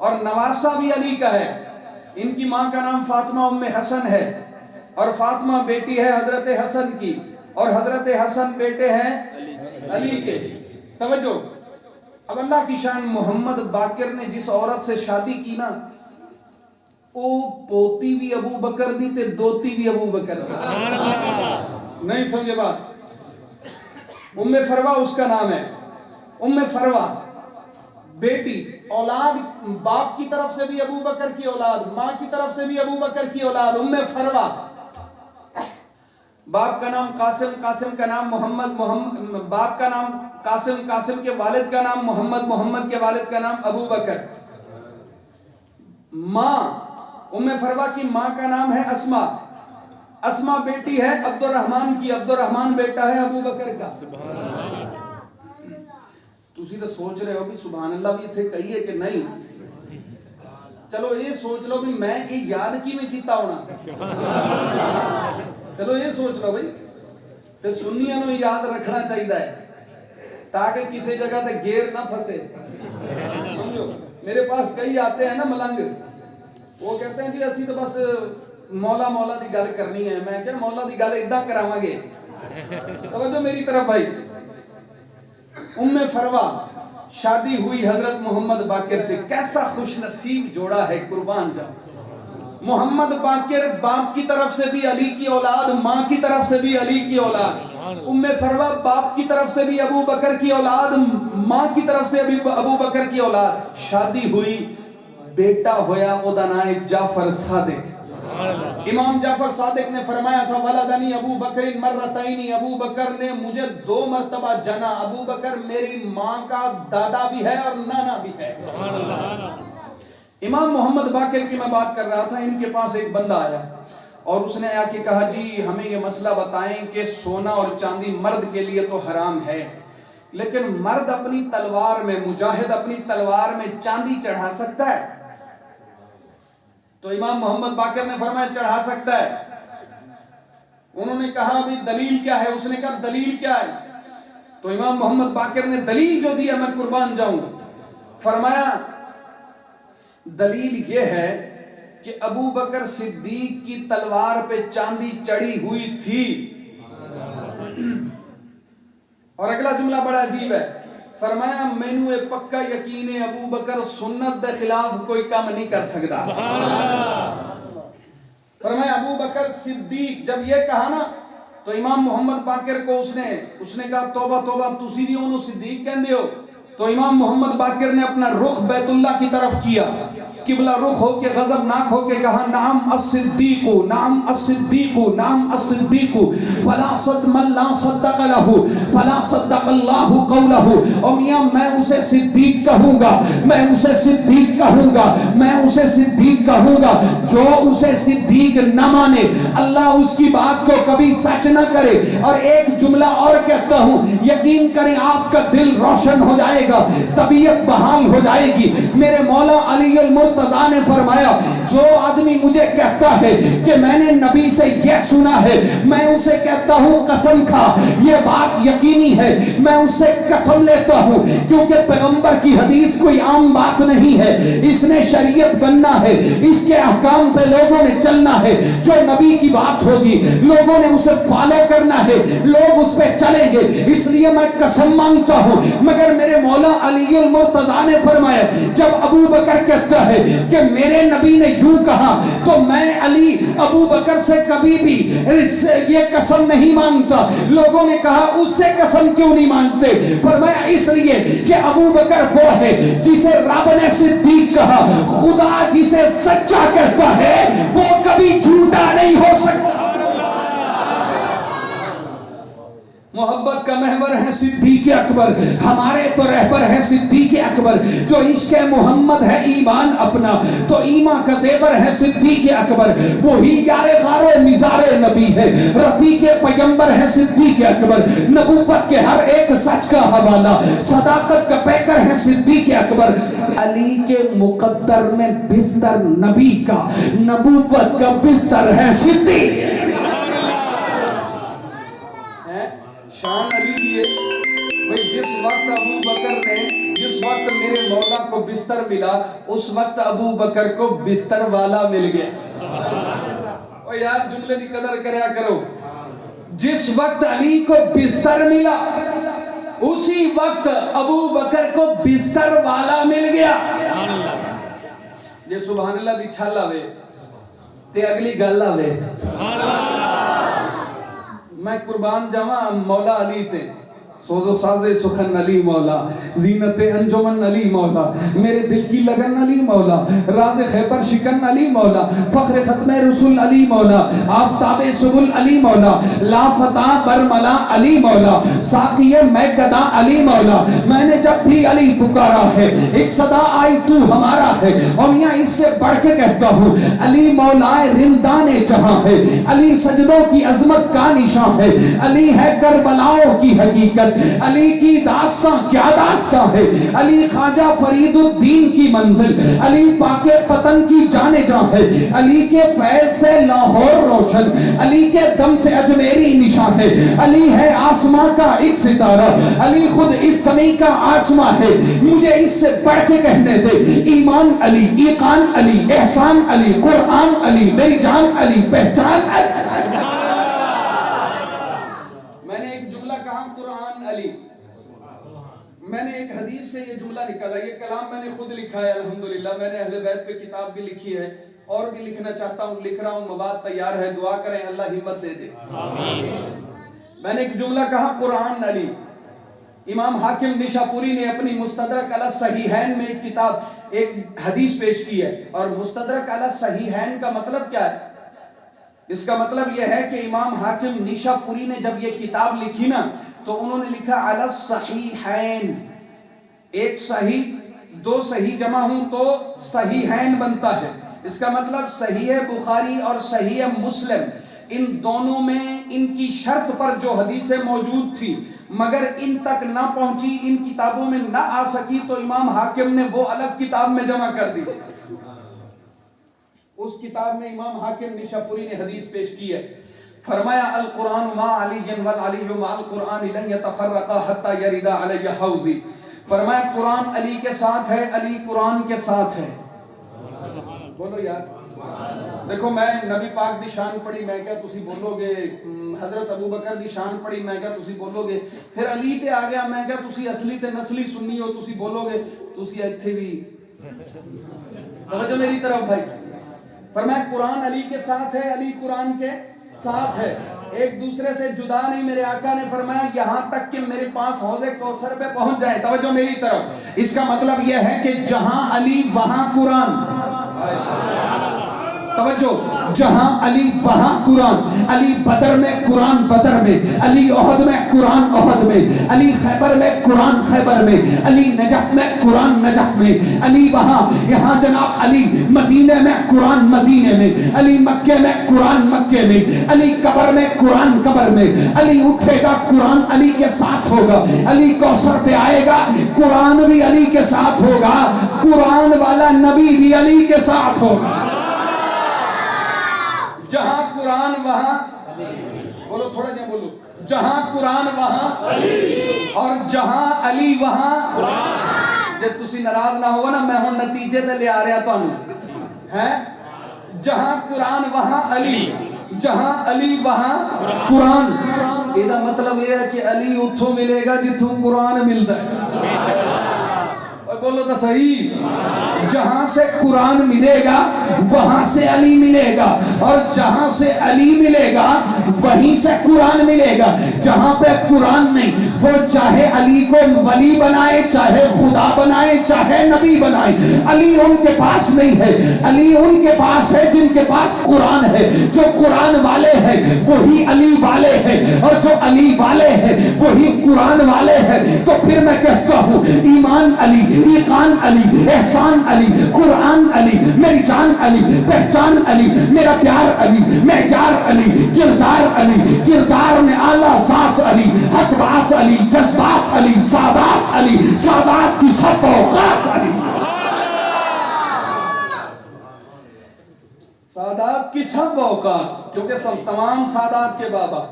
اور نواسہ بھی علی کا ہے. ان کی ماں کا نام فاطمہ ام حسن ہے اور فاطمہ بیٹی ہے حضرت حسن کی اور حضرت حسن بیٹے ہیں علی کے. توجہ. اب اللہ کی شان, محمد باقر نے جس عورت سے شادی کی نا, وہ پوتی بھی ابو بکر دی تے دوتی بھی ابو بکر دی. نہیں سمجھے بات؟ ام فروا اس کا نام ہے. ام فروا بیٹی, اولاد باپ کی طرف سے بھی ابو بکر کی اولاد, ماں کی طرف سے بھی ابو بکر کی اولاد. ام فروا, باپ کا نام قاسم, قاسم کا نام محمد, محمد باپ کا نام قاسم, قاسم کے والد کا نام محمد, محمد کے والد کا نام ابو بکر. ماں ام فروا کی ماں کا نام ہے اسما, اسما بیٹی ہے عبد الرحمن کی, عبد الرحمن بیٹا ہے ابو بکر کا. تسی تو سوچ رہے ہو بھی سبحان اللہ بھی تھے کہیے کہ نہیں. چلو یہ سوچ لو بھی میں یہ یاد کی میں کیتا ہونا. چلو یہ سوچ لو بھائی تے سنیاں نو یاد رکھنا چاہیے تاکہ کسی جگہ تے گیر نہ پھنسے. سمجھو میرے پاس کئی آتے ہیں نا ملنگ, وہ کہتے ہیں جی اسی تو بس مولا مولا دی گل کرنی ہے. میں کہ مولا دی گل ادھا کراواں گے. توجہ میری طرف بھائی. ام فروا شادی ہوئی حضرت محمد باقر سے. کیسا خوش نصیب جوڑا ہے, قربان جاؤ. محمد باقر باپ کی طرف سے بھی علی کی اولاد, ماں کی طرف سے بھی علی کی اولاد. ام فروا باپ کی طرف سے بھی ابو بکر کی اولاد, ماں کی طرف سے بھی ابو بکر کی اولاد. شادی ہوئی, بیٹا ہویا اودا نام جعفر صادق. امام جعفر صادق نے فرمایا تھا ولدنی ابو بکر مرتین, ابو بکر نے مجھے 2 مرتبہ جنا. ابو بکر میری ماں کا دادا بھی ہے اور نانا بھی ہے. امام محمد باقر کی میں بات کر رہا تھا. ان کے پاس ایک بندہ آیا اور اس نے آ کے کہا جی ہمیں یہ مسئلہ بتائیں کہ سونا اور چاندی مرد کے لیے تو حرام ہے, لیکن مرد اپنی تلوار میں, مجاہد اپنی تلوار میں چاندی چڑھا سکتا ہے؟ تو امام محمد باقر نے فرمایا چڑھا سکتا ہے. انہوں نے کہا ابھی دلیل کیا ہے؟ اس نے کہا دلیل کیا ہے؟ تو امام محمد باقر نے دلیل جو دیا میں قربان جاؤں. فرمایا دلیل یہ ہے کہ ابو بکر صدیق کی تلوار پہ چاندی چڑھی ہوئی تھی. اور اگلا جملہ بڑا عجیب ہے. فرمایا مینوں ایک پکا یقین ہے ابو بکر سنت دے خلاف کوئی کام نہیں کر سکتا. فرمایا ابو بکر صدیق جب یہ کہا نا تو امام محمد باقر کو اس نے کہا توبہ توبہ تسی بھی انہوں صدیق کہندے ہو. تو امام محمد باقر نے اپنا رخ بیت اللہ کی طرف کیا, قبلہ رخ ہو کے غضبناک ہو کے کہا نعم الصدیق, نعم الصدیق, نعم الصدیق, فلا صد من لا صدق له فلا صدق الله قوله. او میاں میں اسے صدیق کہوں گا, میں اسے صدیق کہوں گا, میں اسے صدیق کہوں گا. جو اسے صدیق نہ مانے اللہ اس کی بات کو کبھی سچ نہ کرے. اور ایک جملہ اور کہتا ہوں, یقین کریں آپ کا دل روشن ہو جائے گا, طبیعت بحال ہو جائے گی. میرے مولا علی المرتضیٰ نے فرمایا جو آدمی مجھے کہتا ہے کہ میں نے نبی سے یہ سنا ہے, میں اسے کہتا ہوں قسم کھا یہ بات یقینی ہے, میں اس سے قسم لیتا ہوں کیونکہ پیغمبر کی حدیث کوئی عام بات نہیں ہے. اس نے شریعت بننا ہے, اس کے احکام پہ لوگوں نے چلنا ہے. جو نبی کی بات ہوگی لوگوں نے اسے فالو کرنا ہے, لوگ اس پہ چلیں گے. اس لیے میں قسم مانگتا ہوں. مگر میرے مولا علی المرتضیٰ نے فرمایا جب ابو بکر کہتا ہے کہ میرے نبی نے یوں کہا تو میں علی ابو بکر سے کبھی بھی یہ قسم نہیں مانگتا. لوگوں نے کہا اس سے قسم کیوں نہیں مانگتے؟ فرمایا اس لیے کہ ابو بکر وہ ہے جسے رب نے صدیق کہا. خدا جسے سچا کہتا ہے وہ کبھی جھوٹا نہیں ہو سکتا. محبت کا محور ہے صدیق اکبر, ہمارے تو رہبر ہے صدیق اکبر. جو عشق محمد ہے ایمان اپنا تو ایمان کا زیور ہے صدیق اکبر. وہی یار غار مزار نبی ہے, رفیق پیغمبر ہے صدیق اکبر. نبوت کے ہر ایک سچ کا حوالہ, صداقت کا پیکر ہے صدیق اکبر. علی کے مقدر میں بستر نبی کا, نبوت کا بستر ہے صدیق. شان علی دیے بھئی جس وقت ابو بکر نے, جس وقت وقت میرے مولا کو بستر ملا اس وقت ابو بکر کو بستر والا مل گیا۔ او یار جملے دی قدر کریا کرو، جس وقت علی کو بستر ملا اسی وقت ابو بکر کو بستر والا مل گیا۔ یہ سبحان اللہ دی چھال آوے تے اگلی گل آوے، میں قربان جاواں مولا علی تے، سوز و ساز سخن علی مولا، زینت انجمن علی مولا، میرے دل کی لگن علی مولا، راز خیبر شکن علی مولا، فخر ختم رسول علی مولا، آفتاب سبل علی مولا، لافتہ برملا علی مولا، ساقی میں گدا علی مولا۔ میں نے جب بھی علی پکارا ہے ایک صدا آئی تو ہمارا ہے، اور یہاں اس سے بڑھ کے کہتا ہوں علی مولا رندان جہاں ہے، علی سجدوں کی عظمت کا نشان ہے، علی ہے کربلاؤں کی حقیقت، علی کی داستان کیا داستان ہے، علی خواجہ فرید الدین کی منزل، علی پاک پتن کی جانے جاں ہے، علی کے فیض سے لاہور روشن، علی کے دم سے اجمیری نشان ہے، علی ہے آسماں کا ایک ستارہ، علی خود اس زمین کا آسماں ہے۔ مجھے اس سے بڑھ کے کہنے دے، ایمان علی، ایقان علی، احسان علی، قرآن علی، میری جان علی، پہچان علی۔ میں نے ایک حدیث سے یہ جملہ نکالا، یہ کلام میں نے خود لکھا ہے الحمدللہ، میں نے اہل بیت پہ کتاب بھی لکھی ہے اور بھی لکھنا چاہتا ہوں، لکھ رہا ہوں، مواد تیار ہے، دعا کریں اللہ ہمت دے دے۔ میں نے ایک جملہ کہا قرآن علی۔ امام حاکم نیشاپوری نے اپنی مستدرک علی الصحیحین میں ایک کتاب ایک حدیث پیش کی ہے، اور مستدرک علی الصحیحین کا مطلب کیا ہے؟ اس کا مطلب یہ ہے کہ امام حاکم نیشاپوری نے جب یہ کتاب لکھی نا تو انہوں نے لکھا علی الصحیحین، ایک صحیح دو صحیح جمع ہوں تو صحیحین بنتا ہے۔ اس کا مطلب صحیح بخاری اور صحیح مسلم، ان دونوں میں ان کی شرط پر جو حدیثیں موجود تھی مگر ان تک نہ پہنچی، ان کتابوں میں نہ آ سکی، تو امام حاکم نے وہ الگ کتاب میں جمع کر دی۔ اس کتاب میں امام حاکم نیشاپوری نے حدیث پیش کی ہے، فرمایا القرآن ما علی والعلی ما القرآن لن یتفرقا حتی یردا علی حوضی۔ فرمایا قرآن علی کے ساتھ ہے، علی قرآن کے ساتھ ہے۔ بولو یار، دیکھو میں نبی پاک دی شان پڑھی، میں کیا تسی بولو گے، حضرت ابو بکر دی شان پڑھی، میں کیا تسی بولو گے، پھر علی تے آ گیا، میں کیا تسی اصلی تے نسلی سنی ہو، تسی بولو گے، تسی ایتھے بھی توجہ میری طرف بھائی۔ فرمایا قرآن علی کے ساتھ ہے، علی قرآن کے ساتھ ہے، ایک دوسرے سے جدا نہیں۔ میرے آقا نے فرمایا یہاں تک کہ میرے پاس حوض کوثر پہ پہنچ جائے۔ توجہ میری طرف، اس کا مطلب یہ ہے کہ جہاں علی وہاں قرآن، توجہ، جہاں علی وہاں قرآن، علی بدر میں قرآن بدر میں، علی احد میں قرآن احد میں، علی خیبر میں قرآن خیبر میں، علی نجف میں قرآن نجف میں، علی وہاں یہاں جناب علی مدینہ میں قرآن مدینہ میں، علی مکے میں قرآن مکے میں، علی قبر میں قرآن قبر میں، علی اٹھے گا قرآن علی کے ساتھ ہوگا، علی کوثر پہ آئے گا قرآن بھی علی کے ساتھ ہوگا، قرآن والا نبی بھی علی کے ساتھ ہوگا۔ جہاں قرآن وہاں، بولو تھوڑا جہاں بولو، جہاں قرآن وہاں اور جہاں علی وہاں قرآن۔ جب تسی ناراض نہ ہوگا نا، میں ہوں نتیجے سے لے آ رہا تو ہے، جہاں قرآن وہاں علی، جہاں علی وہاں قرآن۔ یہ مطلب یہ ہے کہ علی اتھوں ملے گا جتھوں قرآن ملتا ہے، بولو تو صحیح، جہاں سے قرآن ملے گا وہاں سے علی ملے گا، اور جہاں سے علی ملے گا وہیں سے قرآن ملے گا۔ جہاں پہ قرآن نہیں، وہ چاہے علی کو ولی بنائے، چاہے خدا بنائے، چاہے نبی بنائے، علی ان کے پاس نہیں ہے۔ علی ان کے پاس ہے جن کے پاس قرآن ہے۔ جو قرآن والے ہیں وہی علی والے ہیں، اور جو علی والے ہیں وہی قرآن والے ہیں۔ تو پھر میں کہتا ہوں ایمان علی، ایقان علی، احسان علی، قرآن علی، میری جان علی، پہچان علی، میرا پیار علی، معیار علی، کردار علی، کردار میں اعلیٰ ذات علی، حق بات علی، جذبات علی، سادات علی، سادات کی سب اوقات علی، سادات کی سب اوقات، کیونکہ تمام سادات کے بابا۔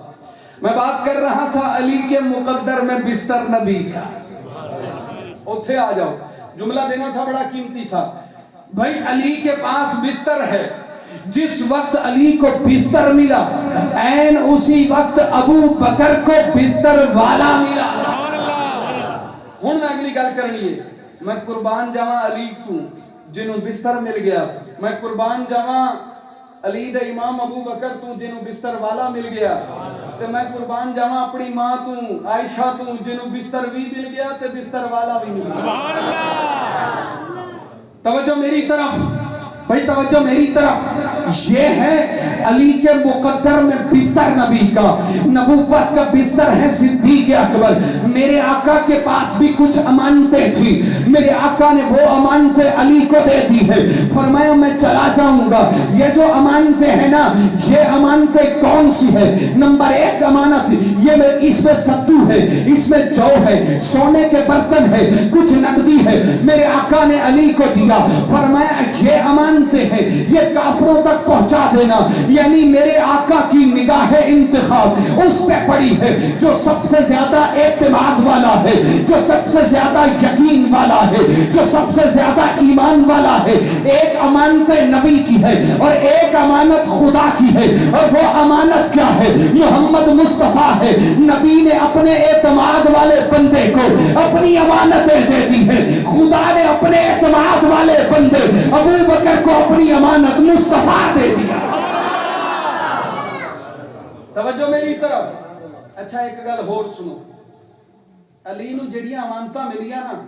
میں بات کر رہا تھا علی کے مقدر میں بستر نبی کا، اتھے آ جاؤ، جملہ دینا تھا بڑا قیمتی سا. بھائی علی کے پاس بستر ہے. جس وقت علی کو بستر ملا این اسی وقت ابو بکر کو بستر والا ملا. ہوں میں اگلی گل کرنی ہے. میں قربان جاواں علی تو جنوں بستر مل گیا. میں قربان جاواں علی دے امام ابو بکر تو جنوں بستر والا مل گیا. تے میں قربان جاواں اپنی ماں تو عائشہ تو جنوں بستر بھی مل گیا تے بستر والا بھی مل گیا. سبحان اللہ. توجہ میری طرف بھائی, توجہ میری طرف. یہ ہے علی کے مقدر میں بستر نبی کا, نبوت کا بستر ہے صدیق اکبر. میرے آقا کے پاس بھی کچھ امانتیں تھی. میرے آقا نے وہ امانتیں علی کو دے دی ہے. فرمایا میں چلا جاؤں گا. یہ جو امانتیں ہیں نا, یہ امانتیں کون سی ہے؟ نمبر 1 امانت یہ اس میں ستو ہے, اس میں جو ہے, سونے کے برتن ہے, کچھ نقدی ہے. میرے آقا نے علی کو دیا. فرمایا یہ امانتیں ہیں, یہ کافروں تک پہنچا دینا. یعنی میرے آقا کی نگاہ انتخاب اس پہ پڑی ہے جو سب سے زیادہ اعتماد والا ہے, جو سب سے زیادہ یقین والا ہے, جو سب سے زیادہ ایمان والا ہے. ایک امانت نبی کی ہے اور ایک امانت خدا کی ہے. اور وہ امانت کیا ہے؟ محمد مصطفیٰ ہے. نبی نے اپنے اعتماد والے بندے کو اپنی امانتیں دے دی ہے. خدا نے اپنے اعتماد والے بندے ابو بکر کو اپنی امانت مصطفیٰ دے دیا. توجہ میری طرف. اچھا ایک گل ہور سنو. علی نو جڑیاں امانتاں ملیاں نا,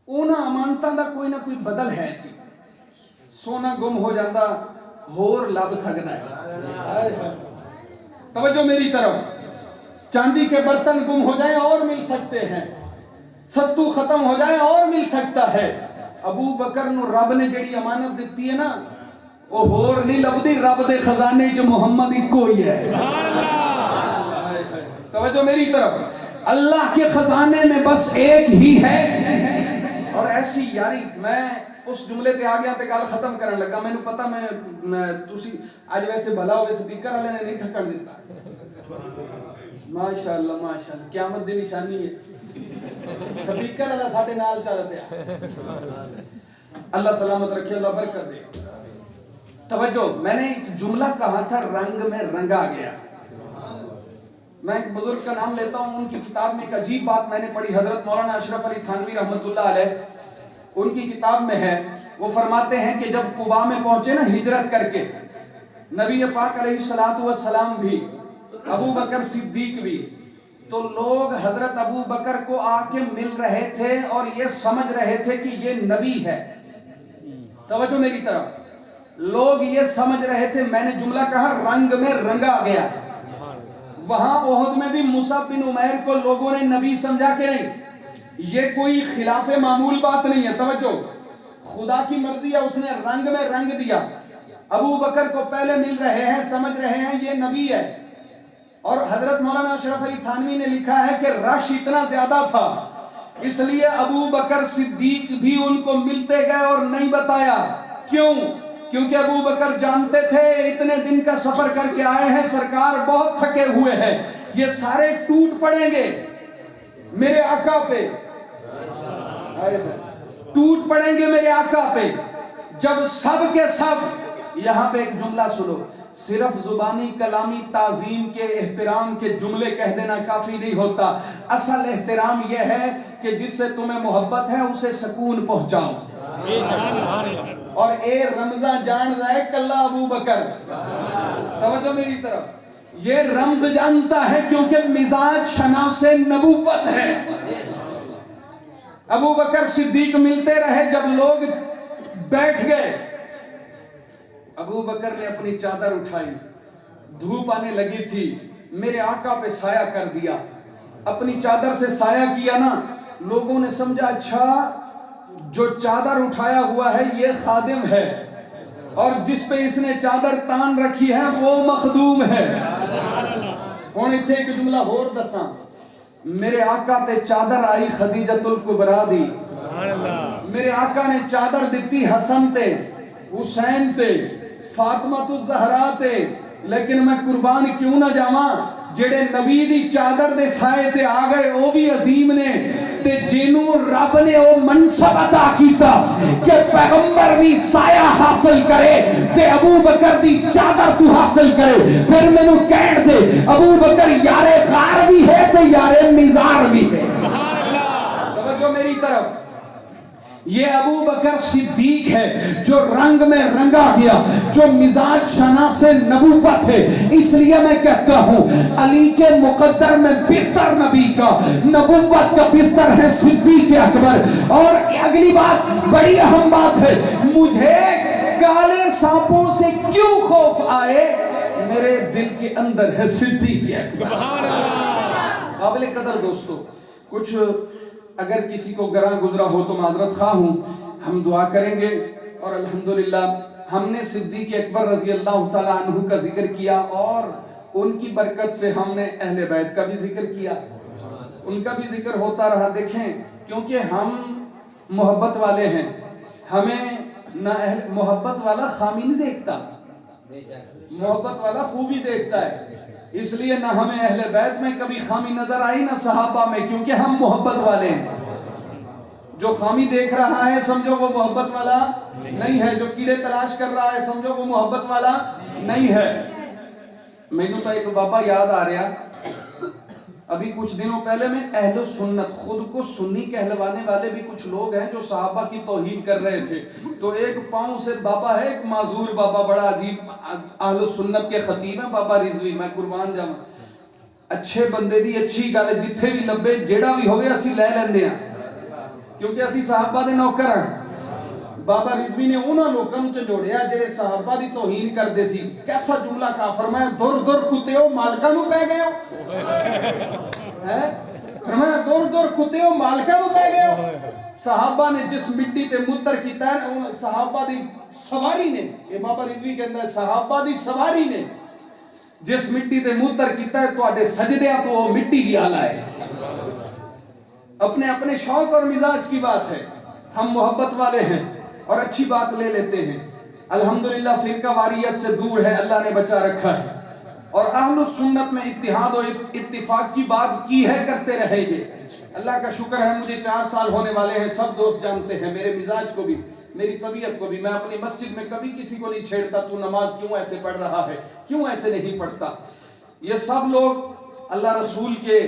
انہاں امانتاں دا کوئی نہ کوئی بدل ہے سی. سونا گم ہو جاندہ ہور لب سکدا ہے. توجہ میری طرف. چاندی کے برتن گم ہو جائیں اور مل سکتے ہیں, ستو ختم ہو جائے اور مل سکتا ہے. ابو بکر نو رب نے جڑی امانت دیتی ہے نا, وہ ہور نہیں لبدی, رب دے خزانے چ محمد ہی کوئی ہے. توجہ میری طرف. اللہ کے خزانے میں بس ایک ہی ہے. اور ایسی یاری, میں اس جملے تے آ گیا تے گل ختم کرن لگا. میں نے پتا میں تسی اج ویسے بھلا ہوئے سپیکر والے نے نہیں تھکن دیتا. ماشاءاللہ ماشاءاللہ, قیامت دی نشانی ہے. سپیکر والا ساڈے نال چل پیا. اللہ سلامت رکھے, اللہ برکت دے. توجہ, میں نے ایک جملہ کہا تھا رنگ میں رنگا گیا. میں ایک بزرگ کا نام لیتا ہوں. ان کی کتاب میں ایک عجیب بات میں نے پڑھی. حضرت مولانا اشرف علی تھانوی رحمۃ اللہ علیہ, ان کی کتاب میں ہے, وہ فرماتے ہیں کہ جب قباء میں پہنچے نا ہجرت کر کے, نبی پاک علیہ الصلوۃ والسلام بھی, ابو بکر صدیق بھی, تو لوگ حضرت ابو بکر کو آ کے مل رہے تھے اور یہ سمجھ رہے تھے کہ یہ نبی ہے. توجہ میری طرف. لوگ یہ سمجھ رہے تھے, میں نے جملہ کہا رنگ میں رنگا گیا. وہاں احد میں بھی مصعب بن عمیر کو لوگوں نے نبی سمجھا کہ نہیں. یہ کوئی خلاف معمول بات نہیں ہے. توجہ, خدا کی مرضی ہے, اس نے رنگ میں رنگ دیا. ابو بکر کو پہلے مل رہے ہیں, سمجھ رہے ہیں یہ نبی ہے. اور حضرت مولانا اشرف علی تھانوی نے لکھا ہے کہ رش اتنا زیادہ تھا, اس لیے ابو بکر صدیق بھی ان کو ملتے گئے اور نہیں بتایا. کیوں؟ کیونکہ ابو بکر جانتے تھے اتنے دن کا سفر کر کے آئے ہیں, سرکار بہت تھکے ہوئے ہیں, یہ سارے ٹوٹ پڑیں گے میرے آقا پہ, ٹوٹ پڑیں گے میرے آقا پہ. جب سب کے سب, یہاں پہ ایک جملہ سنو, صرف زبانی کلامی تعظیم کے احترام کے جملے کہہ دینا کافی نہیں ہوتا. اصل احترام یہ ہے کہ جس سے تمہیں محبت ہے اسے سکون پہنچاؤ. اور اے رمضان جان رہے کلہ ابو بکر. توجہ میری طرف. یہ رمز جانتا ہے کیونکہ مزاج شناس نبوت ہے. ابو بکر صدیق ملتے رہے. جب لوگ بیٹھ گئے, ابو بکر نے اپنی چادر اٹھائی, دھوپ آنے لگی تھی, میرے آقا پہ سایہ کر دیا. اپنی چادر سے سایہ کیا نا, لوگوں نے سمجھا اچھا جو چادر اٹھایا ہوا ہے یہ خادم ہے, اور جس پہ اس نے چادر تان رکھی ہے وہ مخدوم ہے. ہوں اتنے ایک جملہ ہور دساں. میرے آقا تے چادر آئی خدیجۃ الکبریٰ دی. میرے آقا نے چادر دیتی حسن تے, حسین تے, فاطمہ الزہرا تے, لیکن میں قربان کیوں نہ جاواں, جڑے نبی دی چادر دے سائے تے آ گئے وہ بھی عظیم نے, تے جنوں رب نے وہ منصب عطا کیتا کہ پیغمبر بھی سایہ حاصل کرے تے ابو بکر دی چادر تو حاصل کرے، پھر میں نو کہن دے ابو بکر یار غار بھی ہے تے یار مزار بھی ہے۔ توجہ میری طرف، یہ ابو بکر صدیق ہے جو رنگ میں رنگا گیا، جو مزاج شناس نبوت ہے۔ اس لیے میں کہتا ہوں علی کے مقدر میں بستر نبی کا، نبوت کا بستر ہے صدیق اکبر۔ اور اگلی بات بڑی اہم بات ہے، مجھے کالے سانپوں سے کیوں خوف آئے؟ میرے دل کے اندر ہے صدیق اکبر۔ قابل قدر دوستو، کچھ اگر کسی کو گراں گزرا ہو تو معذرت خواہ ہوں، ہم دعا کریں گے۔ اور الحمدللہ ہم نے صدیق اکبر رضی اللہ تعالیٰ عنہ کا ذکر کیا، اور ان کی برکت سے ہم نے اہل بیت کا بھی ذکر کیا، ان کا بھی ذکر ہوتا رہا۔ دیکھیں کیونکہ ہم محبت والے ہیں، ہمیں نہ محبت والا خامی نہیں دیکھتا، محبت والا خوبی دیکھتا ہے۔ اس لیے نہ ہمیں اہل بیت میں کبھی خامی نظر آئی، نہ صحابہ میں، کیونکہ ہم محبت والے ہیں۔ جو خامی دیکھ رہا ہے سمجھو وہ محبت والا نہیں ہے، جو کیڑے تلاش کر رہا ہے سمجھو وہ محبت والا نہیں ہے۔ مینوں تو ایک بابا یاد آ رہا، ابھی کچھ دنوں پہلے میں اہل سنت، خود کو سنی کہلوانے والے بھی کچھ لوگ ہیں جو صحابہ کی توہین کر رہے تھے، تو ایک پاؤں سے بابا ہے، ایک معذور بابا، بڑا عجیب اہل سنت کے خطیب ہیں بابا رضوی، میں قربان جاواں، اچھے بندے دی اچھی گل، جتھے بھی لبے جیڑا بھی ہوئے اسی لے لیندے ہیں کیونکہ اسی صحابہ دے نوکر ہیں۔ بابا رضوی نے انہاں لوکاں نوں جھنجوڑیا جڑے صحابہ دی توہین کردے سی۔ کیسا جملہ کہا، فرمایا دور دور کتےو مالکاں نوں پے گئے ہو، فرمایا دور دور کتےو مالکاں نوں پے گئے ہو۔ صحابہ نے جس مٹی تے متر کیتا ہے، صحابہ دی سواری نے، یہ بابا رضوی کہندا ہے صحابہ دی سواری نے جس مٹی تے متر کیتا ہے، تواڈے سجدیاں تو وہ مٹی بھی آلہ ہے۔ اپنے اپنے شوق اور مزاج کی بات ہے، ہم محبت والے ہیں اور اچھی بات لے لیتے ہیں۔ الحمدللہ فرقہ واریت سے دور ہے، اللہ نے بچا رکھا ہے، اور اہل سنت میں اتحاد و اتفاق کی بات کی ہے، کرتے رہیں گے۔ اللہ کا شکر ہے، مجھے 4 سال ہونے والے ہیں، سب دوست جانتے ہیں میرے مزاج کو بھی، میری طبیعت کو بھی۔ میں اپنی مسجد میں کبھی کسی کو نہیں چھیڑتا، تو نماز کیوں ایسے پڑھ رہا ہے، کیوں ایسے نہیں پڑھتا۔ یہ سب لوگ اللہ رسول کے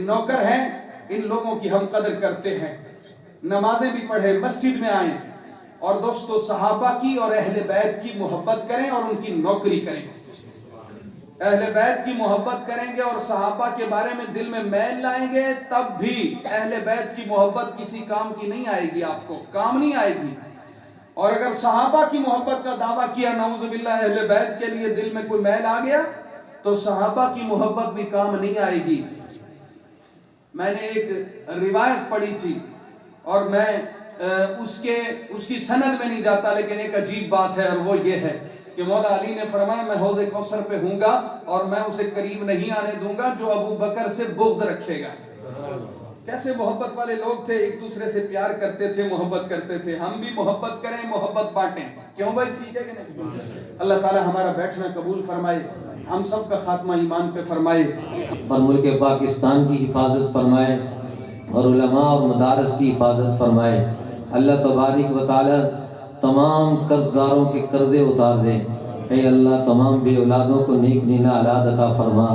نوکر ہیں، ان لوگوں کی ہم قدر کرتے ہیں، نمازیں بھی پڑھیں، مسجد میں آئیں، اور دوستو صحابہ کی اور اہل بیت کی محبت کریں اور ان کی نوکری کریں۔ اہل بیت کی محبت کریں گے اور صحابہ کے بارے میں دل میں میل لائیں گے، تب بھی اہل بیت کی محبت کسی کام کی نہیں آئے گی، آپ کو کام نہیں آئے گی۔ اور اگر صحابہ کی محبت کا دعویٰ کیا، نعوذ باللہ اہل بیت کے لیے دل میں کوئی میل آ گیا، تو صحابہ کی محبت بھی کام نہیں آئے گی۔ میں نے ایک روایت پڑھی تھی، اور میں اس کی سند میں نہیں جاتا، لیکن ایک عجیب بات ہے، اور وہ یہ ہے کہ مولا علی نے فرمایا میں حوض کوثر پہ ہوں گا اور میں اسے قریب نہیں آنے دوں گا جو ابو بکر سے بغض رکھے گا۔ کیسے محبت والے لوگ تھے، ایک دوسرے سے پیار کرتے تھے، محبت کرتے تھے۔ ہم بھی محبت کریں، محبت بانٹیں، کیوں بھائی؟ ٹھیک ہے کہ نہیں؟ اللہ تعالی ہمارا بیٹھنا قبول فرمائے، ہم سب کا خاتمہ ایمان پہ فرمائے، اور ملک پاکستان کی حفاظت فرمائے، اور علماء اور مدارس کی حفاظت فرمائے۔ اللہ تبارک و تعالی تمام قرض داروں کے قرضے اتار دے۔ اے اللہ تمام بے اولادوں کو نیک نینا اولاد عطا فرما،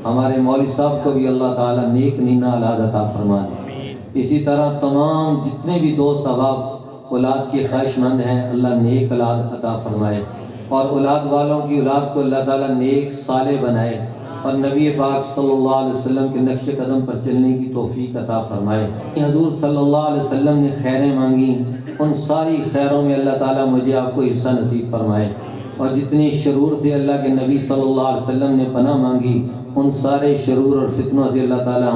ہمارے مولوی صاحب کو بھی اللہ تعالی نیک نینا اولاد عطا فرما دے۔ اسی طرح تمام جتنے بھی دوست احباب اولاد کے خواہش مند ہیں، اللہ نیک اولاد عطا فرمائے، اور اولاد والوں کی اولاد کو اللہ تعالی نیک صالح بنائے، اور نبی پاک صلی اللہ علیہ وسلم کے نقش قدم پر چلنے کی توفیق عطا فرمائے۔ حضور صلی اللہ علیہ وسلم نے خیریں مانگی، ان ساری خیروں میں اللہ تعالیٰ مجھے آپ کو حصہ نصیب فرمائے، اور جتنی شرور سے اللہ کے نبی صلی اللہ علیہ وسلم نے پناہ مانگی، ان سارے شرور اور فتنوں سے اللہ تعالیٰ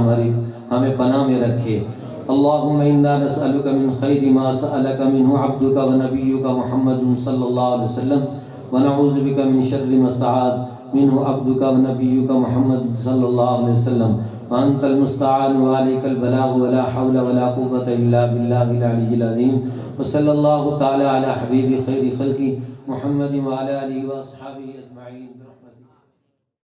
ہمیں پناہ میں رکھے۔ اللہم انا نسألک من خیر ما سألک منہ عبدک و نبیک محمد صلی اللہ علیہ وسلم، ونعوذ بک من شر ما استعاذ منہ عبدک و نبیک محمد صلی اللہ علیہ وسلم، وانت المستعان وعلیک البلاغ ولا حول ولا قوة الا باللہ العلی العظیم، وصلی اللہ تعالی علی حبیب خیر خلقی محمد وعلی آلہ واصحابہ اجمعین برحمتک۔